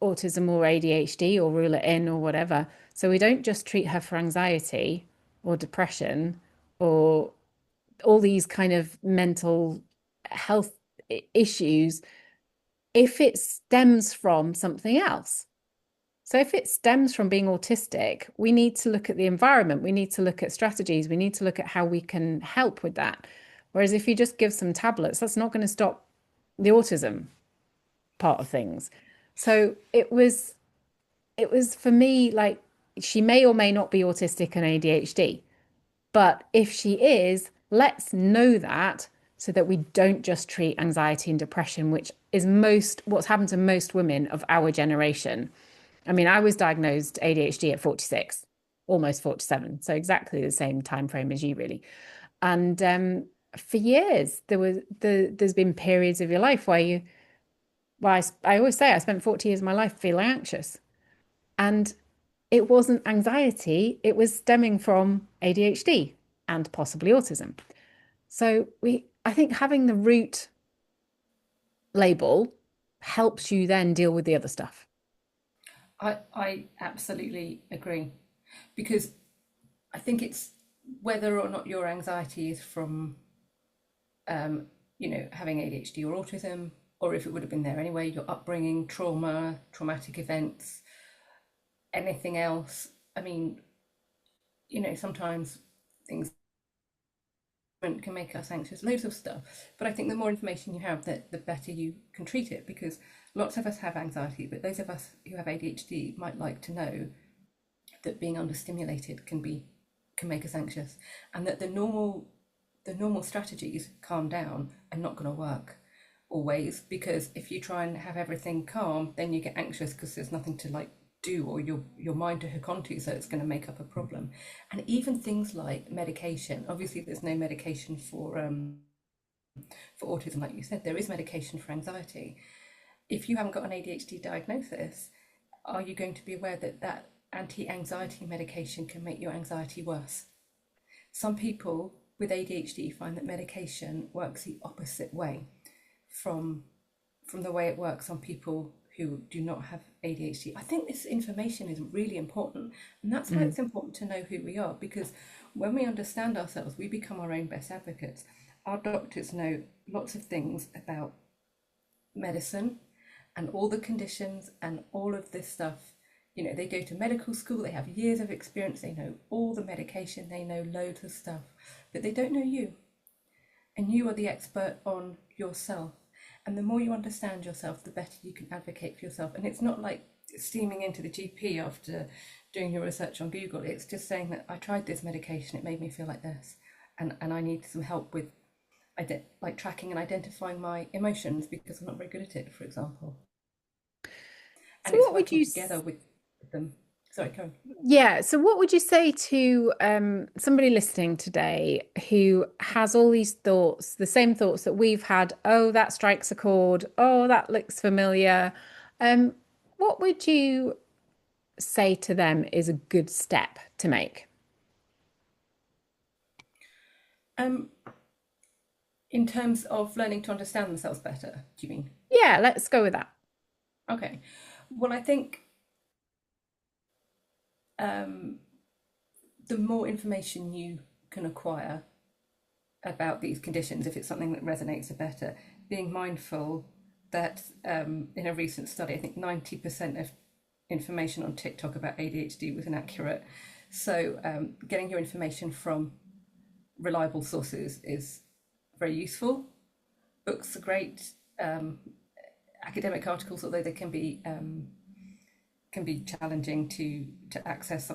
Speaker 1: autism or ADHD or rule it in or whatever. So we don't just treat her for anxiety or depression or all these kind of mental health issues if it stems from something else. So if it stems from being autistic, we need to look at the environment, we need to look at strategies, we need to look at how we can help with that. Whereas if you just give some tablets, that's not going to stop the autism part of things. So it was for me like she may or may not be autistic and ADHD, but if she is, let's know that so that we don't just treat anxiety and depression, which is what's happened to most women of our generation. I mean, I was diagnosed ADHD at 46, almost 47, so exactly the same time frame as you, really. And for years, there's been periods of your life where I always say I spent 40 years of my life feeling anxious, and it wasn't anxiety; it was stemming from ADHD and possibly autism. So I think having the root label helps you then deal with the other stuff.
Speaker 2: I absolutely agree because I think it's whether or not your anxiety is from, having ADHD or autism, or if it would have been there anyway, your upbringing, trauma, traumatic events, anything else. I mean, sometimes things can make us anxious, loads of stuff. But I think the more information you have, the better you can treat it because lots of us have anxiety, but those of us who have ADHD might like to know that being understimulated can make us anxious and that the normal strategies calm down are not going to work always because if you try and have everything calm then you get anxious because there's nothing to like do or your mind to hook onto, so it's going to make up a problem. And even things like medication, obviously there's no medication for autism. Like you said, there is medication for anxiety. If you haven't got an ADHD diagnosis, are you going to be aware that that anti-anxiety medication can make your anxiety worse? Some people with ADHD find that medication works the opposite way from the way it works on people who do not have ADHD. I think this information is really important, and that's why
Speaker 1: Mm.
Speaker 2: it's important to know who we are because when we understand ourselves, we become our own best advocates. Our doctors know lots of things about medicine and all the conditions and all of this stuff. They go to medical school, they have years of experience, they know all the medication, they know loads of stuff, but they don't know you. And you are the expert on yourself. And the more you understand yourself, the better you can advocate for yourself. And it's not like steaming into the GP after doing your research on Google. It's just saying that I tried this medication, it made me feel like this, and I need some help with like tracking and identifying my emotions because I'm not very good at it, for example. And
Speaker 1: So
Speaker 2: it's
Speaker 1: what would
Speaker 2: working
Speaker 1: you
Speaker 2: together with them. Sorry, Karen.
Speaker 1: Yeah, so what would you say to somebody listening today who has all these thoughts, the same thoughts that we've had? Oh, that strikes a chord. Oh, that looks familiar. Um, what would you say to them is a good step to make?
Speaker 2: Um, in terms of learning to understand themselves better, do you mean?
Speaker 1: Yeah, let's go with that.
Speaker 2: Okay. Well, I think um, the more information you can acquire about these conditions, if it's something that resonates, the better. Being mindful that in a recent study, I think 90% of information on TikTok about ADHD was inaccurate. So getting your information from reliable sources is very useful. Books are great. Academic articles, although they can be challenging to access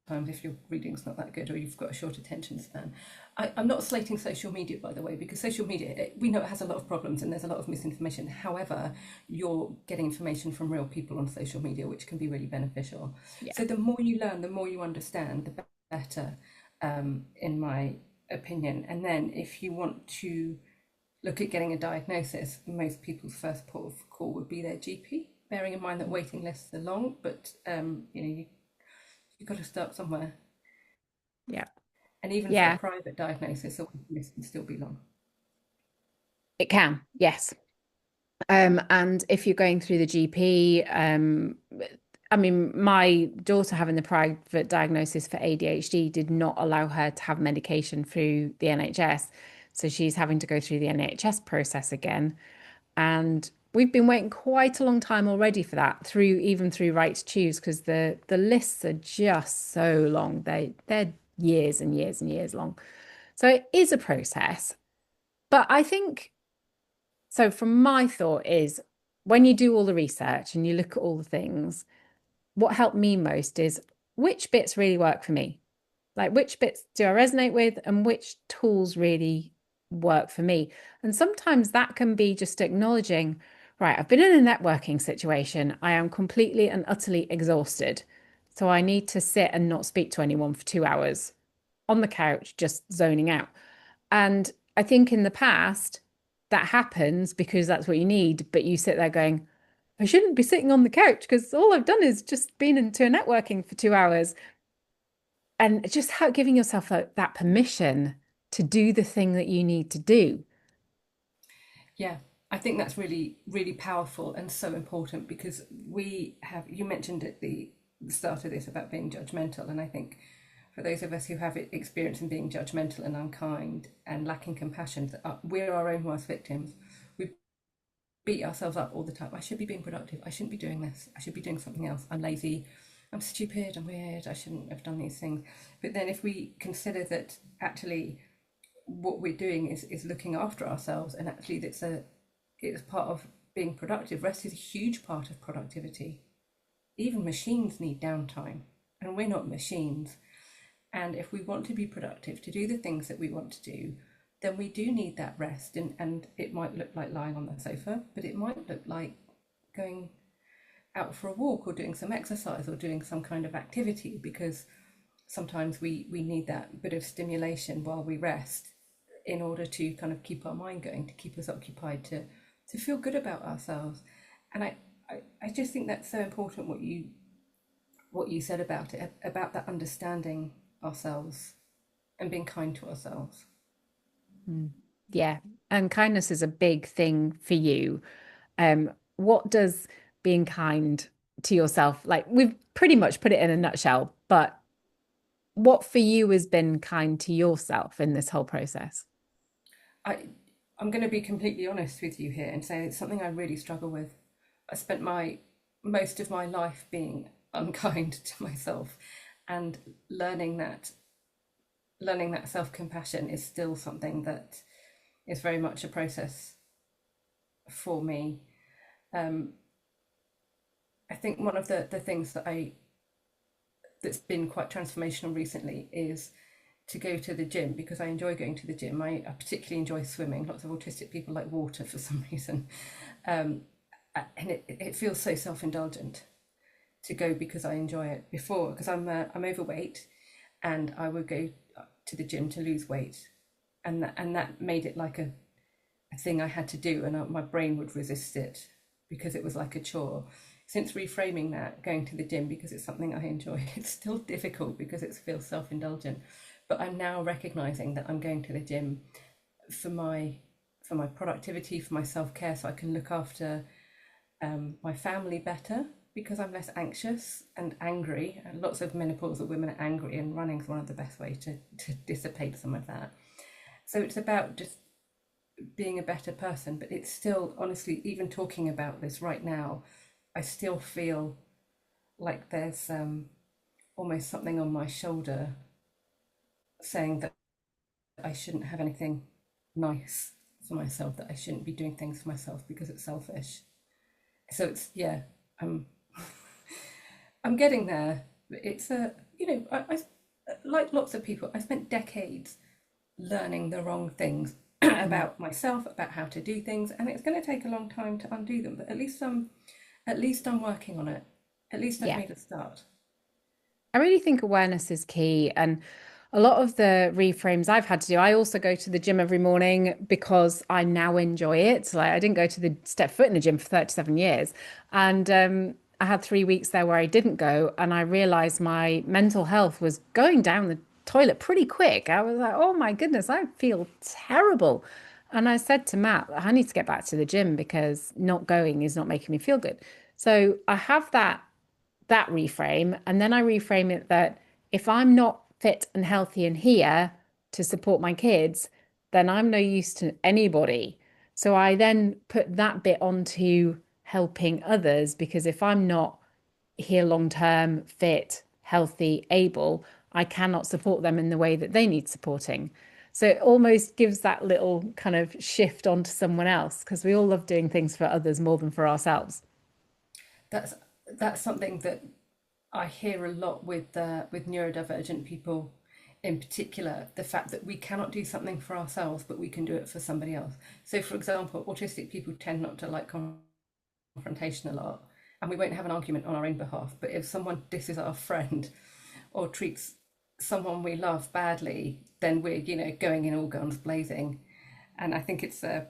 Speaker 2: sometimes if your reading's not that good or you've got a short attention span. I'm not slating social media, by the way, because social media, we know it has a lot of problems and there's a lot of misinformation. However, you're getting information from real people on social media, which can be really beneficial.
Speaker 1: Yeah.
Speaker 2: So the more you learn, the more you understand, the better, in my opinion. And then if you want to look at getting a diagnosis, most people's first port of call would be their GP, bearing in mind that waiting lists are long, but you've got to start somewhere.
Speaker 1: Yeah.
Speaker 2: And even for a
Speaker 1: Yeah,
Speaker 2: private diagnosis, the waiting list can still be long.
Speaker 1: it can. Yes. And if you're going through the GP, I mean, my daughter having the private diagnosis for ADHD did not allow her to have medication through the NHS. So she's having to go through the NHS process again. And we've been waiting quite a long time already for that, even through Right to Choose, because the lists are just so long. They're years and years and years long. So it is a process. But I think so from my thought is when you do all the research and you look at all the things, what helped me most is which bits really work for me. Like which bits do I resonate with and which tools really work for me. And sometimes that can be just acknowledging, right, I've been in a networking situation. I am completely and utterly exhausted. So I need to sit and not speak to anyone for 2 hours on the couch, just zoning out. And I think in the past, that happens because that's what you need. But you sit there going, I shouldn't be sitting on the couch because all I've done is just been into a networking for 2 hours. And just giving yourself that permission to do the thing that you need to do.
Speaker 2: Yeah, I think that's really, really powerful and so important because you mentioned at the start of this about being judgmental. And I think for those of us who have experience in being judgmental and unkind and lacking compassion, we're our own worst victims. We beat ourselves up all the time. I should be being productive. I shouldn't be doing this. I should be doing something else. I'm lazy. I'm stupid. I'm weird. I shouldn't have done these things. But then if we consider that actually what we're doing is looking after ourselves, and actually it's part of being productive. Rest is a huge part of productivity. Even machines need downtime, and we're not machines. And if we want to be productive, to do the things that we want to do, then we do need that rest. And it might look like lying on the sofa, but it might look like going out for a walk or doing some exercise or doing some kind of activity, because sometimes we need that bit of stimulation while we rest in order to kind of keep our mind going, to keep us occupied, to feel good about ourselves. And I just think that's so important what you said about it, about that understanding ourselves and being kind to ourselves.
Speaker 1: Mm. Yeah. And kindness is a big thing for you. What does being kind to yourself, like we've pretty much put it in a nutshell, but what for you has been kind to yourself in this whole process?
Speaker 2: I I'm going to be completely honest with you here and say it's something I really struggle with. I spent my most of my life being unkind to myself, and learning that self-compassion is still something that is very much a process for me. Um, I think one of the things that's been quite transformational recently is to go to the gym, because I enjoy going to the gym. I particularly enjoy swimming. Lots of autistic people like water for some reason. Um, and it feels so self-indulgent to go because I enjoy it. Before, because I'm overweight, and I would go to the gym to lose weight, and that made it like a thing I had to do, and my brain would resist it because it was like a chore. Since reframing that, going to the gym because it's something I enjoy, it's still difficult because it feels self-indulgent. But I'm now recognizing that I'm going to the gym for my productivity, for my self-care, so I can look after my family better, because I'm less anxious and angry. And lots of menopausal women are angry, and running is one of the best ways to dissipate some of that. So it's about just being a better person. But it's still, honestly, even talking about this right now, I still feel like there's almost something on my shoulder saying that I shouldn't have anything nice for myself, that I shouldn't be doing things for myself because it's selfish. So it's, yeah, I'm I'm getting there. It's I like lots of people, I spent decades learning the wrong things
Speaker 1: Mm.
Speaker 2: about myself, about how to do things, and it's going to take a long time to undo them. But at least I'm working on it. At least I've
Speaker 1: Yeah.
Speaker 2: made a start.
Speaker 1: I really think awareness is key. And a lot of the reframes I've had to do, I also go to the gym every morning because I now enjoy it. Like I didn't go to the step foot in the gym for 37 years. And I had 3 weeks there where I didn't go. And I realized my mental health was going down the toilet pretty quick. I was like, oh my goodness, I feel terrible. And I said to Matt, I need to get back to the gym because not going is not making me feel good. So I have that reframe. And then I reframe it that if I'm not fit and healthy and here to support my kids, then I'm no use to anybody. So I then put that bit onto helping others, because if I'm not here long term, fit, healthy, able, I cannot support them in the way that they need supporting. So it almost gives that little kind of shift onto someone else, because we all love doing things for others more than for ourselves.
Speaker 2: That's that's something that I hear a lot with neurodivergent people, in particular, the fact that we cannot do something for ourselves, but we can do it for somebody else. So, for example, autistic people tend not to like confrontation a lot, and we won't have an argument on our own behalf. But if someone disses our friend or treats someone we love badly, then we're going in all guns blazing. And I think it's the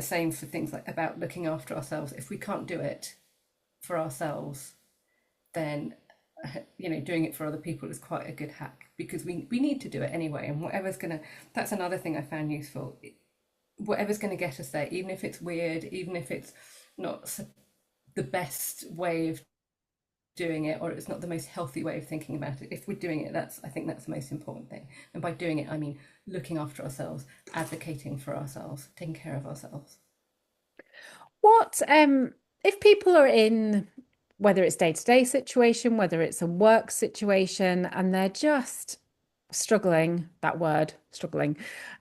Speaker 2: same for things like about looking after ourselves. If we can't do it for ourselves, then doing it for other people is quite a good hack, because we need to do it anyway. And that's another thing I found useful. Whatever's gonna get us there, even if it's weird, even if it's not the best way of doing it, or it's not the most healthy way of thinking about it, if we're doing it, I think that's the most important thing. And by doing it, I mean looking after ourselves, advocating for ourselves, taking care of ourselves.
Speaker 1: What if people are in, whether it's day-to-day situation, whether it's a work situation, and they're just struggling, that word, struggling,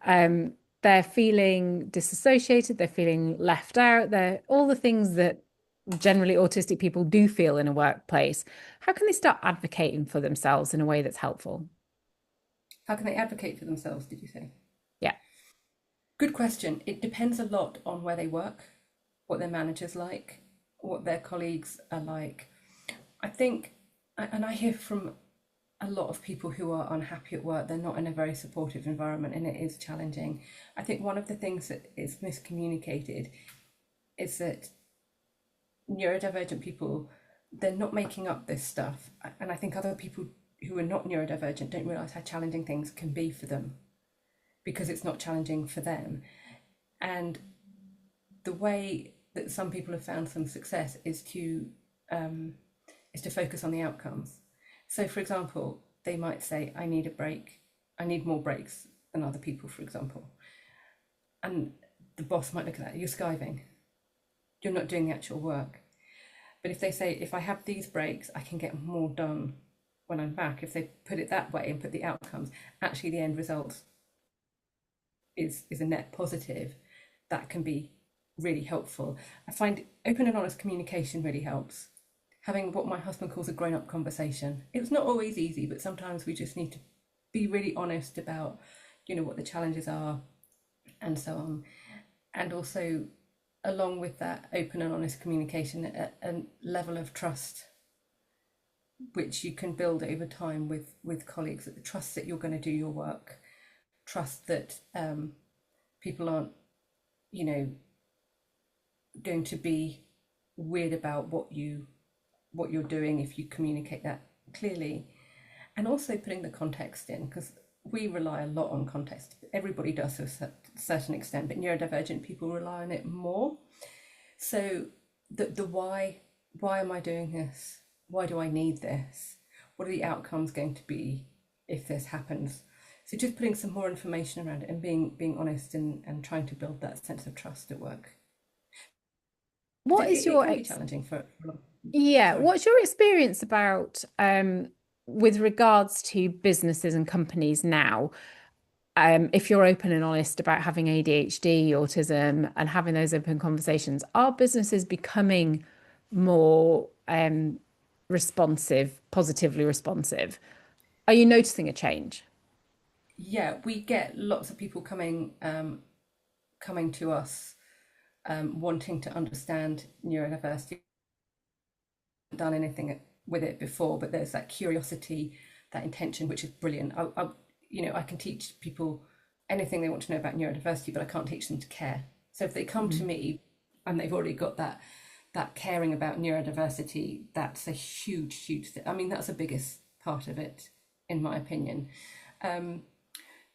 Speaker 1: they're feeling disassociated, they're feeling left out, they're all the things that generally autistic people do feel in a workplace. How can they start advocating for themselves in a way that's helpful?
Speaker 2: How can they advocate for themselves, did you say?
Speaker 1: Yeah.
Speaker 2: Good question. It depends a lot on where they work, what their manager's like, what their colleagues are like. I think, and I hear from a lot of people who are unhappy at work, they're not in a very supportive environment, and it is challenging. I think one of the things that is miscommunicated is that neurodivergent people, they're not making up this stuff. And I think other people who are not neurodivergent don't realize how challenging things can be for them, because it's not challenging for them. And the way that some people have found some success is to focus on the outcomes. So, for example, they might say, "I need a break. I need more breaks than other people," for example. And the boss might look at that. You're skiving. You're not doing the actual work. But if they say, "If I have these breaks, I can get more done when I'm back," if they put it that way and put the outcomes, actually the end result is a net positive. That can be really helpful. I find open and honest communication really helps. Having what my husband calls a grown-up conversation. It's not always easy, but sometimes we just need to be really honest about, what the challenges are and so on. And also, along with that open and honest communication, a level of trust which you can build over time with colleagues. That the trust that you're going to do your work, trust that people aren't, you know, going to be weird about what you're doing if you communicate that clearly, and also putting the context in, because we rely a lot on context. Everybody does to a certain extent, but neurodivergent people rely on it more. So the why am I doing this? Why do I need this? What are the outcomes going to be if this happens? So just putting some more information around it and being honest and trying to build that sense of trust at work.
Speaker 1: What
Speaker 2: It,
Speaker 1: is
Speaker 2: it
Speaker 1: your
Speaker 2: can be challenging for
Speaker 1: yeah,
Speaker 2: sorry.
Speaker 1: what's your experience about with regards to businesses and companies now? If you're open and honest about having ADHD, autism, and having those open conversations, are businesses becoming more responsive, positively responsive? Are you noticing a change?
Speaker 2: Yeah, we get lots of people coming to us wanting to understand neurodiversity. Done anything with it before, but there's that curiosity, that intention, which is brilliant. I can teach people anything they want to know about neurodiversity, but I can't teach them to care. So if they come to
Speaker 1: Mhm.
Speaker 2: me and they've already got that caring about neurodiversity, that's a huge thing. I mean, that's the biggest part of it, in my opinion. Um,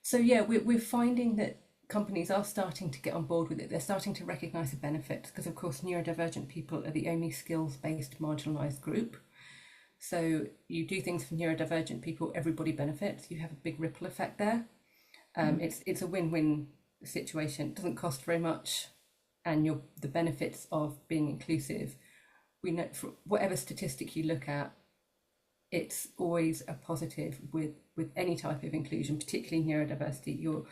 Speaker 2: so yeah, we're finding that companies are starting to get on board with it. They're starting to recognise the benefits, because of course neurodivergent people are the only skills-based marginalised group. So you do things for neurodivergent people, everybody benefits. You have a big ripple effect there. It's a win-win situation. It doesn't cost very much, and the benefits of being inclusive. We know, for whatever statistic you look at, it's always a positive with any type of inclusion, particularly neurodiversity. Your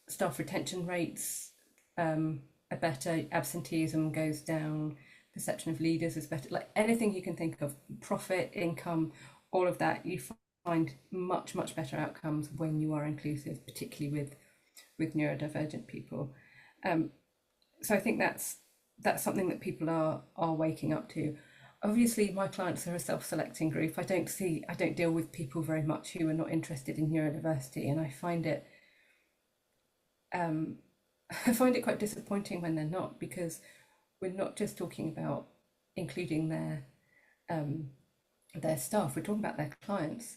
Speaker 2: staff retention rates are better, absenteeism goes down, perception of leaders is better. Like anything you can think of, profit, income, all of that, you find much better outcomes when you are inclusive, particularly with neurodivergent people. So I think that's something that people are waking up to. Obviously, my clients are a self-selecting group. I don't deal with people very much who are not interested in neurodiversity, and um, I find it quite disappointing when they're not, because we're not just talking about including um, their staff. We're talking about their clients.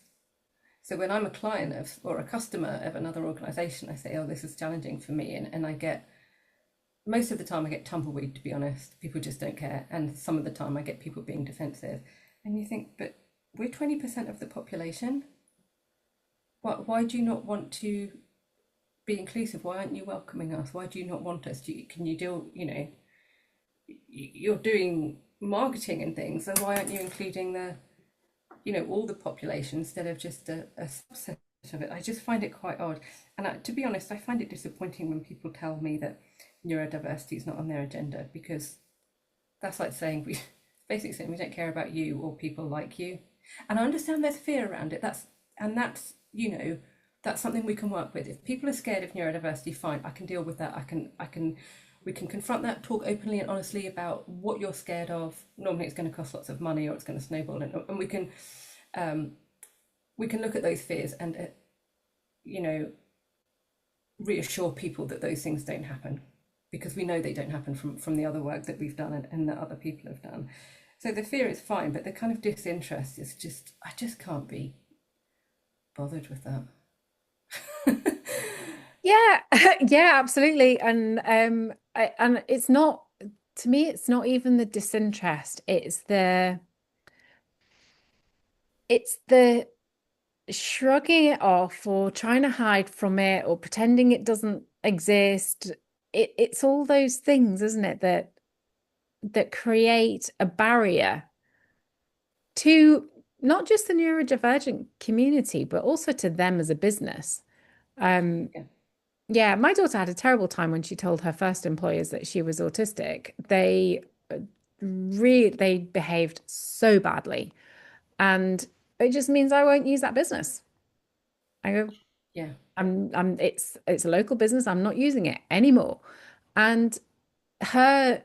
Speaker 2: So when I'm a client of or a customer of another organisation, I say, "Oh, this is challenging for me," and I get most of the time I get tumbleweed, to be honest. People just don't care. And some of the time I get people being defensive. And you think, but we're 20% of the population. Why do you not want to be inclusive? Why aren't you welcoming us? Why do you not want us? Can you deal, you're doing marketing and things, so why aren't you including all the population instead of just a subset of it? I just find it quite odd. And to be honest, I find it disappointing when people tell me that neurodiversity is not on their agenda, because that's like saying we basically saying we don't care about you or people like you. And I understand there's fear around it. That's something we can work with. If people are scared of neurodiversity, fine, I can deal with that. We can confront that, talk openly and honestly about what you're scared of. Normally it's going to cost lots of money or it's going to snowball, and we can look at those fears and you know reassure people that those things don't happen, because we know they don't happen from the other work that we've done and that other people have done. So the fear is fine, but the kind of disinterest is just, I just can't be bothered with that.
Speaker 1: Yeah, yeah, absolutely. And it's not, to me, it's not even the disinterest, it's the shrugging it off or trying to hide from it or pretending it doesn't exist. It's all those things, isn't it, that create a barrier to not just the neurodivergent community, but also to them as a business. Um,
Speaker 2: Yeah.
Speaker 1: Yeah, my daughter had a terrible time when she told her first employers that she was autistic. They behaved so badly, and it just means I won't use that business. I go,
Speaker 2: Yeah.
Speaker 1: it's a local business. I'm not using it anymore. And her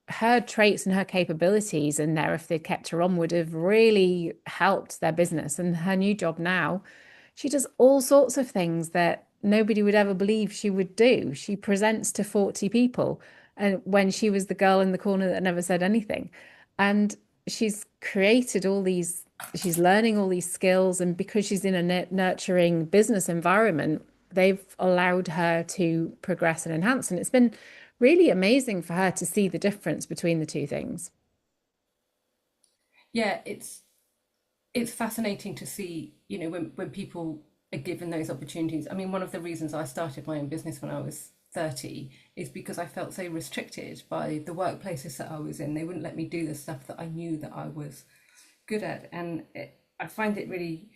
Speaker 1: her traits and her capabilities in there, if they'd kept her on, would have really helped their business. And her new job now, she does all sorts of things that nobody would ever believe she would do. She presents to 40 people, and when she was the girl in the corner that never said anything. And she's created all these, she's learning all these skills. And because she's in a nurturing business environment, they've allowed her to progress and enhance. And it's been really amazing for her to see the difference between the two things.
Speaker 2: Yeah, it's fascinating to see, when people are given those opportunities. I mean, one of the reasons I started my own business when I was 30 is because I felt so restricted by the workplaces that I was in. They wouldn't let me do the stuff that I knew that I was good at. And I find it really,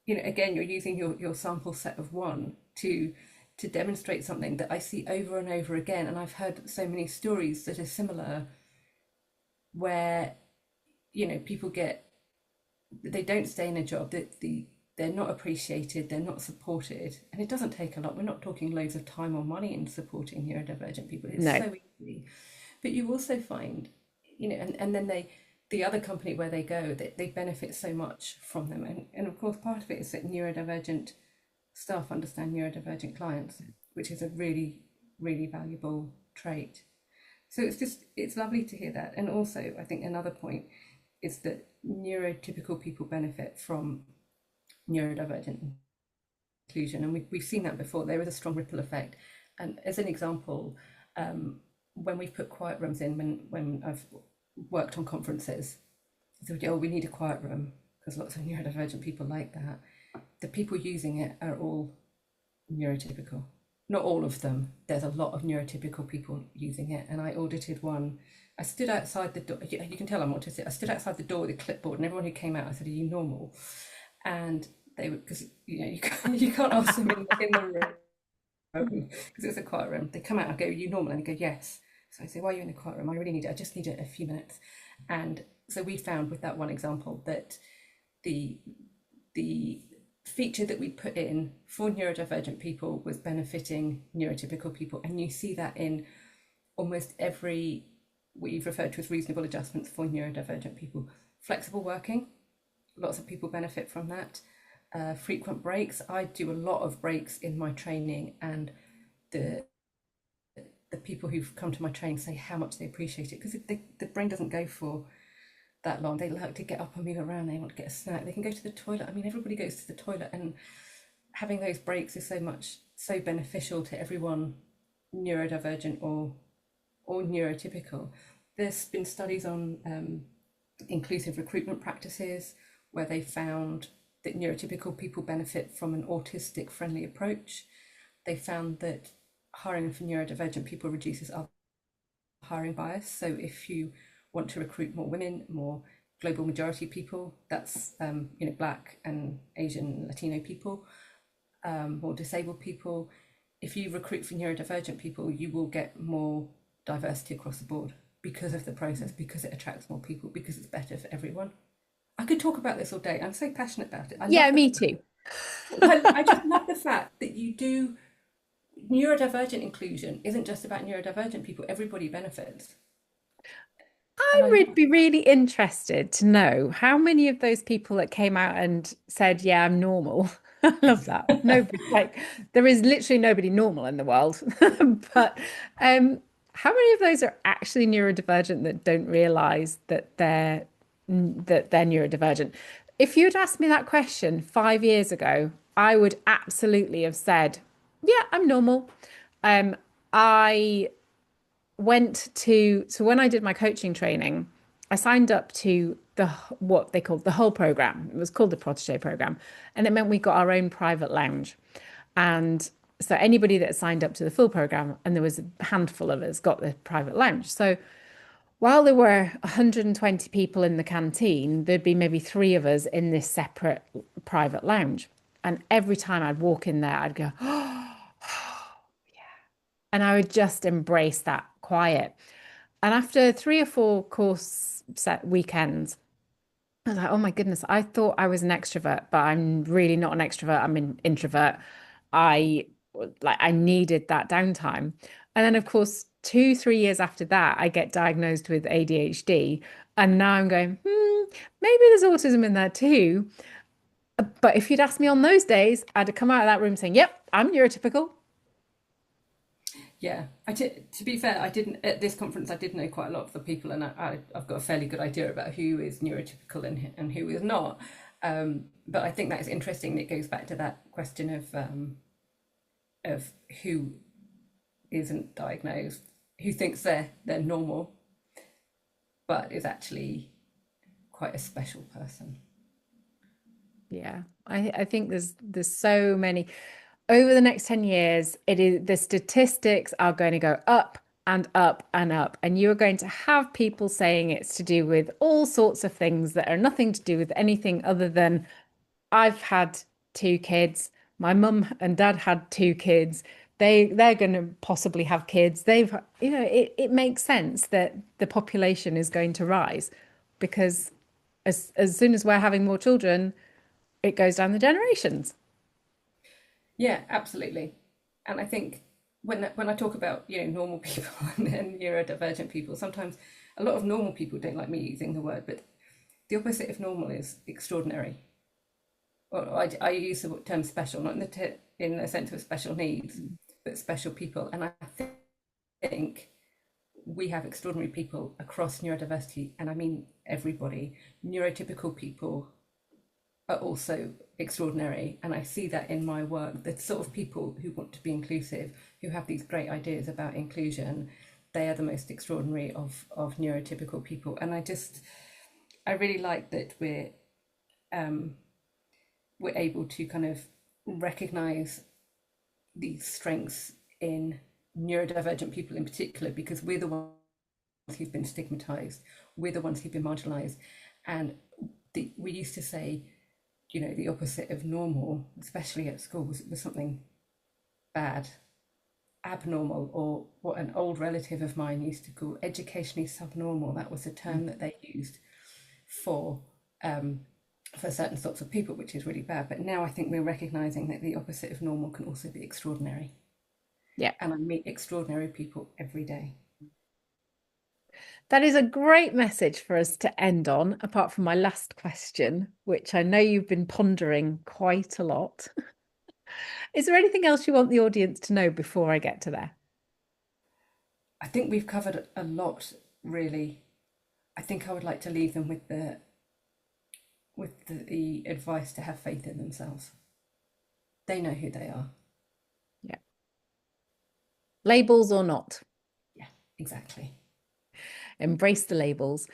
Speaker 2: again, you're using your sample set of one to demonstrate something that I see over and over again. And I've heard so many stories that are similar where, people they don't stay in a job, that they're not appreciated, they're not supported, and it doesn't take a lot. We're not talking loads of time or money in supporting neurodivergent people. It's
Speaker 1: No,
Speaker 2: so easy. But you also find, and then the other company where they go, they benefit so much from them. And of course, part of it is that neurodivergent staff understand neurodivergent clients, which is a really, really valuable trait. So it's lovely to hear that. And also, I think another point is that neurotypical people benefit from neurodivergent inclusion. And we've seen that before. There is a strong ripple effect. And as an example, when we've put quiet rooms in, when I've worked on conferences, so we need a quiet room because lots of neurodivergent people like that. The people using it are all neurotypical. Not all of them. There's a lot of neurotypical people using it. And I audited one. I stood outside the door. You can tell I'm autistic. I stood outside the door with a clipboard, and everyone who came out, I said, "Are you normal?" And they were, because you can't ask them in the room because it's a quiet room. They come out, I go, "Are you normal?" And they go, "Yes." So I say, "Why are you in the quiet room?" "I really need it. I just need it a few minutes." And so we found with that one example that the feature that we put in for neurodivergent people was benefiting neurotypical people. And you see that in almost every, what you've referred to as reasonable adjustments for neurodivergent people. Flexible working, lots of people benefit from that. Frequent breaks. I do a lot of breaks in my training, and the people who've come to my training say how much they appreciate it, because the brain doesn't go for that long. They like to get up and move around. They want to get a snack. They can go to the toilet. I mean, everybody goes to the toilet, and having those breaks is so beneficial to everyone, neurodivergent or neurotypical. There's been studies on inclusive recruitment practices where they found that neurotypical people benefit from an autistic friendly approach. They found that hiring for neurodivergent people reduces our hiring bias. So if you want to recruit more women, more global majority people, that's Black and Asian, Latino people, more disabled people. If you recruit for neurodivergent people, you will get more diversity across the board because of the process, because it attracts more people, because it's better for everyone. I could talk about this all day. I'm so passionate about it.
Speaker 1: yeah, me too.
Speaker 2: I just love the fact that you do neurodivergent inclusion isn't just about neurodivergent people. Everybody benefits. And
Speaker 1: I
Speaker 2: I
Speaker 1: would
Speaker 2: love
Speaker 1: be really interested to know how many of those people that came out and said, "Yeah, I'm normal." I love that. Nobody, like, there is literally nobody normal in the world. But how many of those are actually neurodivergent that don't realize that they're neurodivergent? If you'd asked me that question 5 years ago, I would absolutely have said, "Yeah, I'm normal." I went to, so when I did my coaching training, I signed up to what they called the whole program. It was called the Protege program, and it meant we got our own private lounge. And so anybody that signed up to the full program, and there was a handful of us, got the private lounge. So while there were 120 people in the canteen, there'd be maybe three of us in this separate private lounge. And every time I'd walk in there, I'd go, and I would just embrace that quiet. And after 3 or 4 course set weekends, I was like, oh my goodness, I thought I was an extrovert, but I'm really not an extrovert. I'm an introvert. I I needed that downtime. And then of course, 2, 3 years after that, I get diagnosed with ADHD. And now I'm going, maybe there's autism in there too. But if you'd asked me on those days, I'd have come out of that room saying, yep, I'm neurotypical.
Speaker 2: Yeah, to be fair, I didn't at this conference. I did know quite a lot of the people, and I've got a fairly good idea about who is neurotypical and who is not. But I think that is interesting. It goes back to that question of who isn't diagnosed, who thinks they're normal, but is actually quite a special person.
Speaker 1: Yeah, I think there's so many. Over the next 10 years, it is the statistics are going to go up and up and up. And you are going to have people saying it's to do with all sorts of things that are nothing to do with anything other than I've had 2 kids. My mum and dad had 2 kids. They're going to possibly have kids. It makes sense that the population is going to rise because as soon as we're having more children, it goes down the generations.
Speaker 2: Yeah, absolutely. And I think when I talk about normal people and neurodivergent people, sometimes a lot of normal people don't like me using the word, but the opposite of normal is extraordinary. Or I use the term special, not in in the sense of special needs, but special people. And I think we have extraordinary people across neurodiversity, and I mean everybody. Neurotypical people are also extraordinary, and I see that in my work. The sort of people who want to be inclusive, who have these great ideas about inclusion, they are the most extraordinary of neurotypical people. And I really like that we're able to kind of recognize these strengths in neurodivergent people in particular, because we're the ones who've been stigmatized, we're the ones who've been marginalized. And we used to say, the opposite of normal, especially at school, was something bad, abnormal, or what an old relative of mine used to call educationally subnormal. That was the term that they used for certain sorts of people, which is really bad. But now I think we're recognizing that the opposite of normal can also be extraordinary.
Speaker 1: Yeah.
Speaker 2: And I meet extraordinary people every day.
Speaker 1: That is a great message for us to end on, apart from my last question, which I know you've been pondering quite a lot. Is there anything else you want the audience to know before I get to there?
Speaker 2: I think we've covered a lot, really. I think I would like to leave them with the advice to have faith in themselves. They know who they are.
Speaker 1: Yeah. Labels or not,
Speaker 2: Yeah, exactly.
Speaker 1: embrace the labels.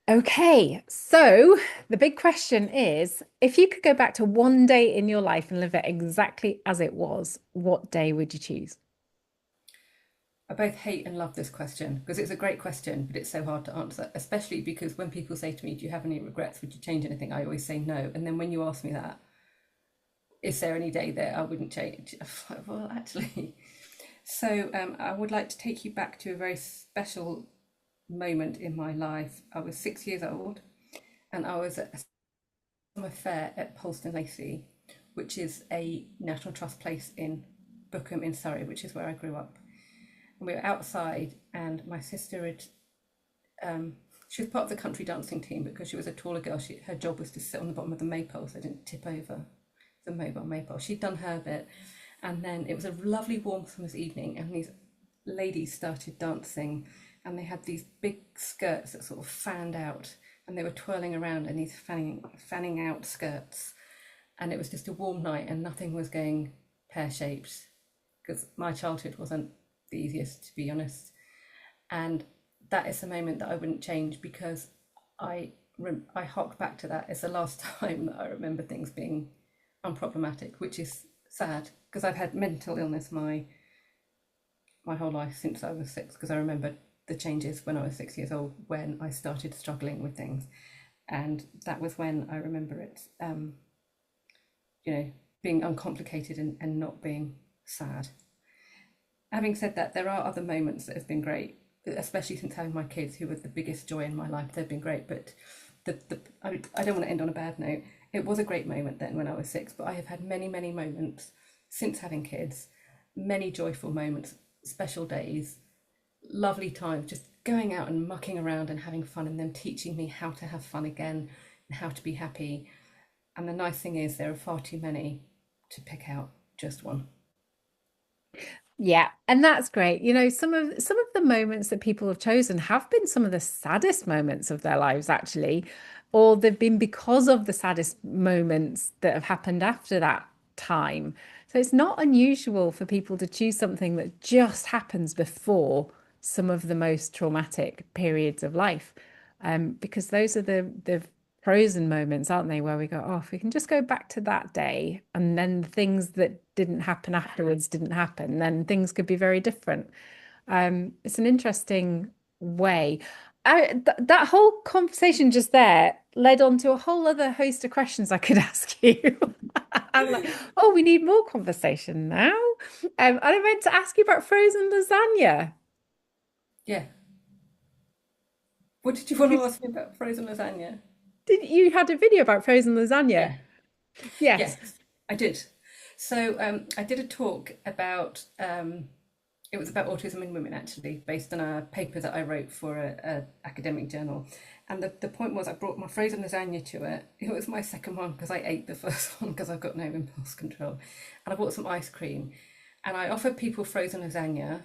Speaker 1: Okay, so the big question is, if you could go back to one day in your life and live it exactly as it was, what day would you choose?
Speaker 2: I both hate and love this question because it's a great question, but it's so hard to answer, especially because when people say to me, do you have any regrets? Would you change anything? I always say no. And then when you ask me that, is there any day that I wouldn't change? Well, actually. So I would like to take you back to a very special moment in my life. I was 6 years old and I was at a summer fair at Poleston Lacey, which is a National Trust place in Bookham in Surrey, which is where I grew up. And we were outside, and my sister she was part of the country dancing team because she was a taller girl. Her job was to sit on the bottom of the maypole so it didn't tip over the mobile maypole. She'd done her bit, and then it was a lovely warm summer's evening, and these ladies started dancing, and they had these big skirts that sort of fanned out, and they were twirling around in these fanning out skirts, and it was just a warm night, and nothing was going pear-shaped because my childhood wasn't the easiest, to be honest. And that is the moment that I wouldn't change because I hark back to that. It's the last time that I remember things being unproblematic, which is sad because I've had mental illness my whole life since I was 6, because I remember the changes when I was 6 years old when I started struggling with things, and that was when I remember it being uncomplicated and not being sad. having said that, there are other moments that have been great, especially since having my kids, who were the biggest joy in my life. They've been great, but I don't want to end on a bad note. It was a great moment then when I was 6, but I have had many, many moments since having kids, many joyful moments, special days, lovely times, just going out and mucking around and having fun, and them teaching me how to have fun again and how to be happy. And the nice thing is, there are far too many to pick out just one.
Speaker 1: Yeah, and that's great. Some of the moments that people have chosen have been some of the saddest moments of their lives, actually, or they've been because of the saddest moments that have happened after that time. So it's not unusual for people to choose something that just happens before some of the most traumatic periods of life, because those are the frozen moments, aren't they, where we go, oh, if we can just go back to that day and then the things that didn't happen afterwards didn't happen, then things could be very different. It's an interesting way. That whole conversation just there led on to a whole other host of questions I could ask you. I'm like, oh, we need more conversation now. I meant to ask you about frozen lasagna.
Speaker 2: Yeah. What did you want to ask me about frozen lasagna?
Speaker 1: Did you had a video about frozen lasagna?
Speaker 2: Yeah.
Speaker 1: Yes.
Speaker 2: Yes, I did. So I did a talk about it was about autism in women, actually, based on a paper that I wrote for a academic journal. And the point was, I brought my frozen lasagna to it. It was my second one because I ate the first one because I've got no impulse control. And I bought some ice cream, and I offered people frozen lasagna,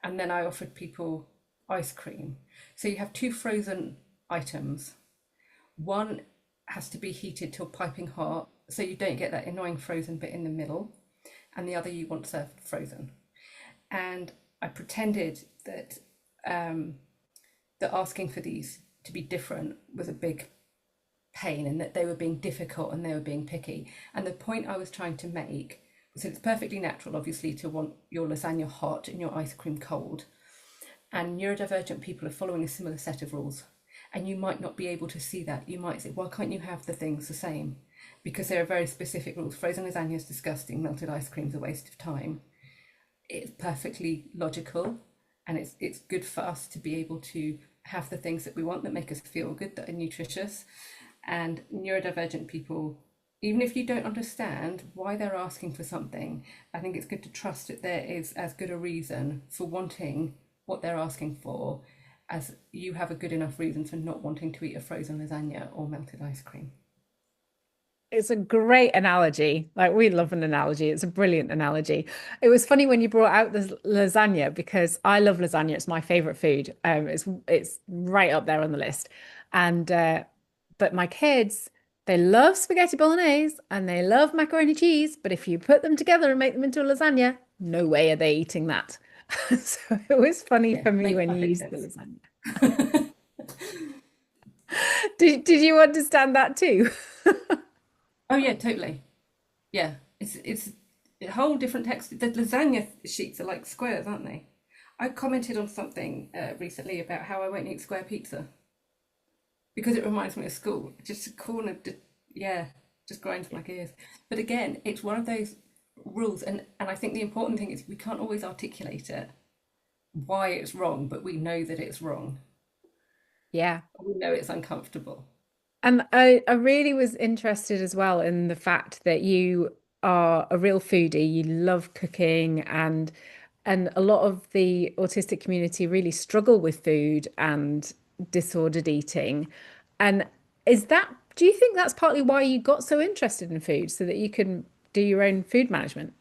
Speaker 2: and then I offered people ice cream. So you have two frozen items. One has to be heated till piping hot, so you don't get that annoying frozen bit in the middle, and the other you want served frozen. And I pretended that that asking for these to be different was a big pain, and that they were being difficult and they were being picky. And the point I was trying to make was that it's perfectly natural, obviously, to want your lasagna hot and your ice cream cold. And neurodivergent people are following a similar set of rules. And you might not be able to see that. You might say, why can't you have the things the same? Because there are very specific rules. Frozen lasagna is disgusting, melted ice cream is a waste of time. It's perfectly logical, and it's good for us to be able to have the things that we want that make us feel good, that are nutritious. And neurodivergent people, even if you don't understand why they're asking for something, I think it's good to trust that there is as good a reason for wanting what they're asking for as you have a good enough reason for not wanting to eat a frozen lasagna or melted ice cream.
Speaker 1: It's a great analogy. Like, we love an analogy. It's a brilliant analogy. It was funny when you brought out the lasagna because I love lasagna. It's my favorite food. It's right up there on the list. And but my kids, they love spaghetti bolognese and they love macaroni cheese. But if you put them together and make them into a lasagna, no way are they eating that. So it was funny
Speaker 2: Yeah,
Speaker 1: for me
Speaker 2: makes
Speaker 1: when you
Speaker 2: perfect
Speaker 1: used the
Speaker 2: sense.
Speaker 1: lasagna. Did you understand that too?
Speaker 2: Oh yeah, totally. Yeah, it's a whole different text. The lasagna sheets are like squares, aren't they? I commented on something recently about how I won't eat square pizza because it reminds me of school. Just a corner, yeah, just grinds my gears. But again, it's one of those rules, and I think the important thing is we can't always articulate it why it's wrong, but we know that it's wrong.
Speaker 1: Yeah.
Speaker 2: We know it's uncomfortable.
Speaker 1: And I really was interested as well in the fact that you are a real foodie. You love cooking, and a lot of the autistic community really struggle with food and disordered eating. And do you think that's partly why you got so interested in food, so that you can do your own food management?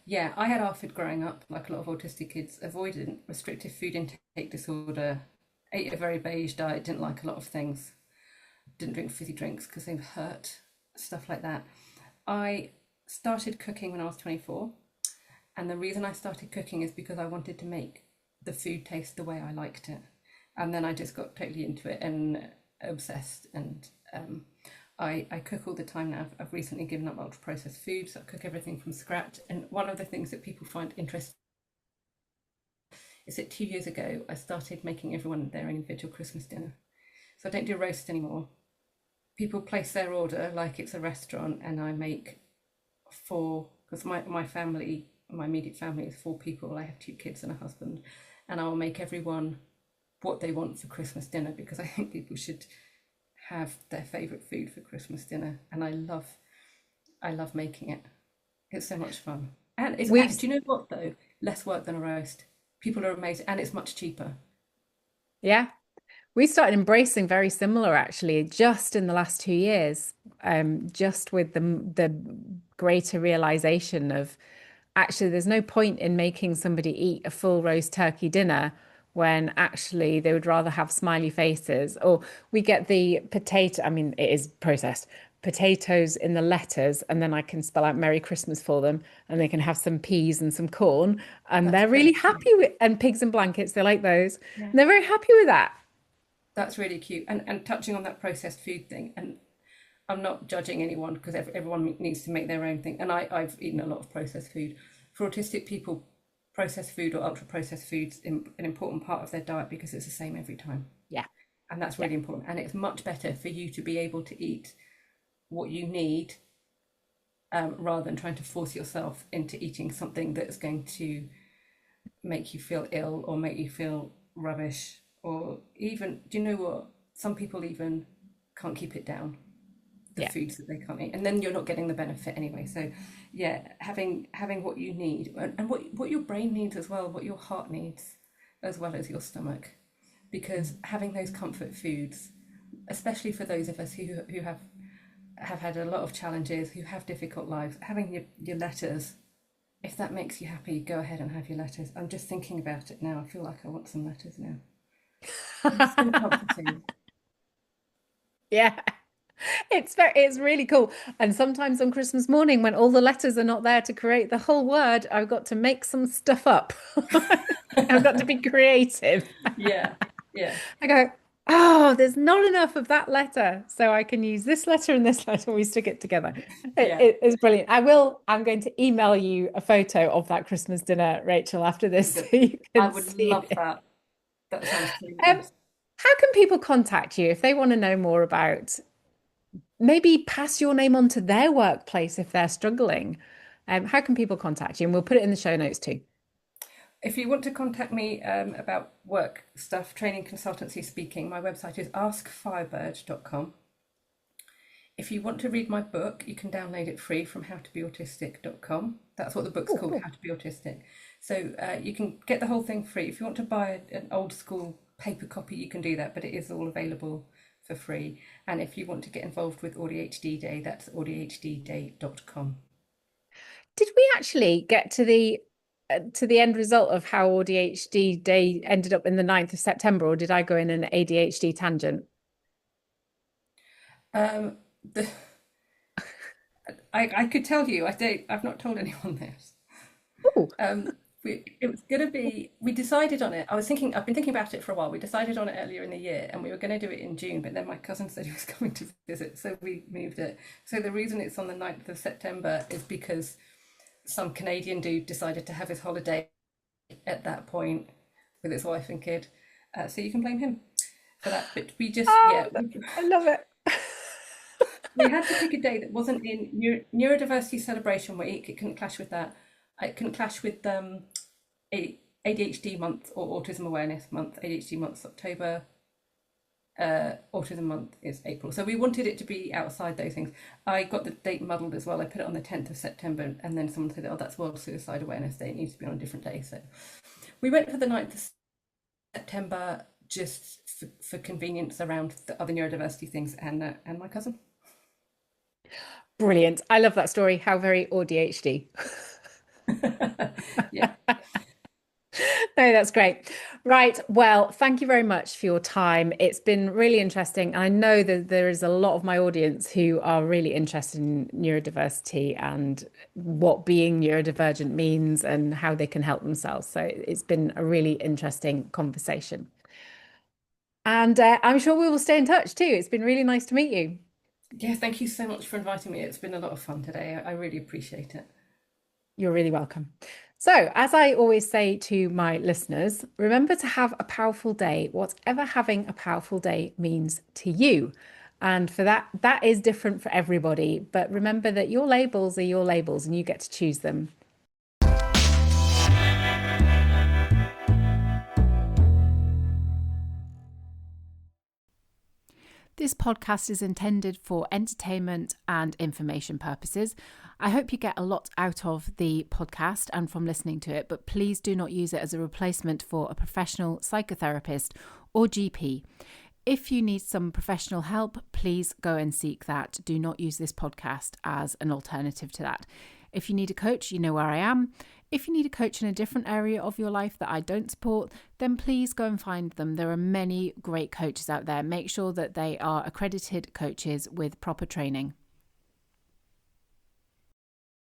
Speaker 2: Yeah, I had ARFID growing up, like a lot of autistic kids, avoidant restrictive food intake disorder, ate a very beige diet, didn't like a lot of things, didn't drink fizzy drinks because they hurt, stuff like that. I started cooking when I was 24, and the reason I started cooking is because I wanted to make the food taste the way I liked it. And then I just got totally into it and obsessed. And I cook all the time now. I've recently given up ultra processed foods. I cook everything from scratch. And one of the things that people find interesting is that 2 years ago, I started making everyone their individual Christmas dinner. So I don't do roast anymore. People place their order like it's a restaurant, and I make four, because my family, my immediate family is 4 people. I have 2 kids and a husband, and I'll make everyone what they want for Christmas dinner, because I think people should have their favourite food for Christmas dinner, and I love making it. It's so much fun. And it's,
Speaker 1: We've,
Speaker 2: do you know what though? Less work than a roast. People are amazing, and it's much cheaper.
Speaker 1: yeah, we started embracing very similar actually just in the last 2 years, just with the greater realization of actually there's no point in making somebody eat a full roast turkey dinner when actually they would rather have smiley faces. Or we get the potato, I mean, it is processed potatoes in the letters, and then I can spell out Merry Christmas for them, and they can have some peas and some corn, and
Speaker 2: That's
Speaker 1: they're
Speaker 2: very
Speaker 1: really
Speaker 2: cute.
Speaker 1: happy with, and pigs and blankets, they like those.
Speaker 2: Yeah.
Speaker 1: And they're very happy with that.
Speaker 2: That's really cute. And touching on that processed food thing, and I'm not judging anyone, because everyone needs to make their own thing. And I've eaten a lot of processed food. For autistic people, processed food or ultra processed foods an important part of their diet, because it's the same every time.
Speaker 1: Yeah,
Speaker 2: And that's
Speaker 1: yeah,
Speaker 2: really important. And it's much better for you to be able to eat what you need, rather than trying to force yourself into eating something that's going to make you feel ill or make you feel rubbish. Or even, do you know what? Some people even can't keep it down, the
Speaker 1: yeah.
Speaker 2: foods that they can't eat, and then you're not getting the benefit anyway. So yeah, having what you need, and what your brain needs as well, what your heart needs as well as your stomach, because having those comfort foods, especially for those of us who have had a lot of challenges, who have difficult lives, having your letters, if that makes you happy, go ahead and have your letters. I'm just thinking about it now. I feel like I want some letters now. It's so comforting.
Speaker 1: Yeah. It's really cool. And sometimes on Christmas morning, when all the letters are not there to create the whole word, I've got to make some stuff up. I've got to be creative.
Speaker 2: Yeah, yeah,
Speaker 1: I go, oh, there's not enough of that letter. So I can use this letter and this letter. We stick it together.
Speaker 2: yeah.
Speaker 1: It's brilliant. I'm going to email you a photo of that Christmas dinner, Rachel, after this, so you
Speaker 2: I
Speaker 1: can
Speaker 2: would
Speaker 1: see
Speaker 2: love
Speaker 1: it.
Speaker 2: that. That sounds
Speaker 1: Um,
Speaker 2: brilliant.
Speaker 1: how can people contact you if they want to know more about, maybe pass your name on to their workplace if they're struggling? How can people contact you? And we'll put it in the show notes too.
Speaker 2: If you want to contact me about work stuff, training, consultancy, speaking, my website is askfirebird.com. If you want to read my book, you can download it free from howtobeautistic.com. That's what the book's
Speaker 1: Oh,
Speaker 2: called,
Speaker 1: cool.
Speaker 2: How to Be Autistic. So you can get the whole thing free. If you want to buy an old school paper copy, you can do that, but it is all available for free. And if you want to get involved with AUDHD Day, that's audhdday.com.
Speaker 1: Did we actually get to the end result of how ADHD Day ended up in the 9th of September, or did I go in an ADHD tangent?
Speaker 2: Um, the, I could tell you, I've not told anyone this.
Speaker 1: Oh,
Speaker 2: It was going to be, we decided on it. I've been thinking about it for a while. We decided on it earlier in the year, and we were going to do it in June, but then my cousin said he was coming to visit, so we moved it. So the reason it's on the 9th of September is because some Canadian dude decided to have his holiday at that point with his wife and kid. So you can blame him for that. But we just,
Speaker 1: oh,
Speaker 2: yeah,
Speaker 1: I love it.
Speaker 2: we had to pick a day that wasn't in neurodiversity celebration week. It couldn't clash with that. It couldn't clash with ADHD month or autism awareness month. ADHD month's October. Autism month is April. So we wanted it to be outside those things. I got the date muddled as well. I put it on the 10th of September, and then someone said, oh, that's World Suicide Awareness Day. It needs to be on a different day. So we went for the 9th of September, just for convenience around the other neurodiversity things, and my cousin.
Speaker 1: Brilliant. I love that story. How very ADHD.
Speaker 2: Yeah.
Speaker 1: No, that's great. Right. Well, thank you very much for your time. It's been really interesting. I know that there is a lot of my audience who are really interested in neurodiversity and what being neurodivergent means and how they can help themselves. So it's been a really interesting conversation. And I'm sure we will stay in touch too. It's been really nice to meet you.
Speaker 2: Yeah, thank you so much for inviting me. It's been a lot of fun today. I really appreciate it.
Speaker 1: You're really welcome. So, as I always say to my listeners, remember to have a powerful day, whatever having a powerful day means to you. And for that, that is different for everybody. But remember that your labels are your labels and you get to choose them. This podcast is intended for entertainment and information purposes. I hope you get a lot out of the podcast and from listening to it, but please do not use it as a replacement for a professional psychotherapist or GP. If you need some professional help, please go and seek that. Do not use this podcast as an alternative to that. If you need a coach, you know where I am. If you need a coach in a different area of your life that I don't support, then please go and find them. There are many great coaches out there. Make sure that they are accredited coaches with proper training.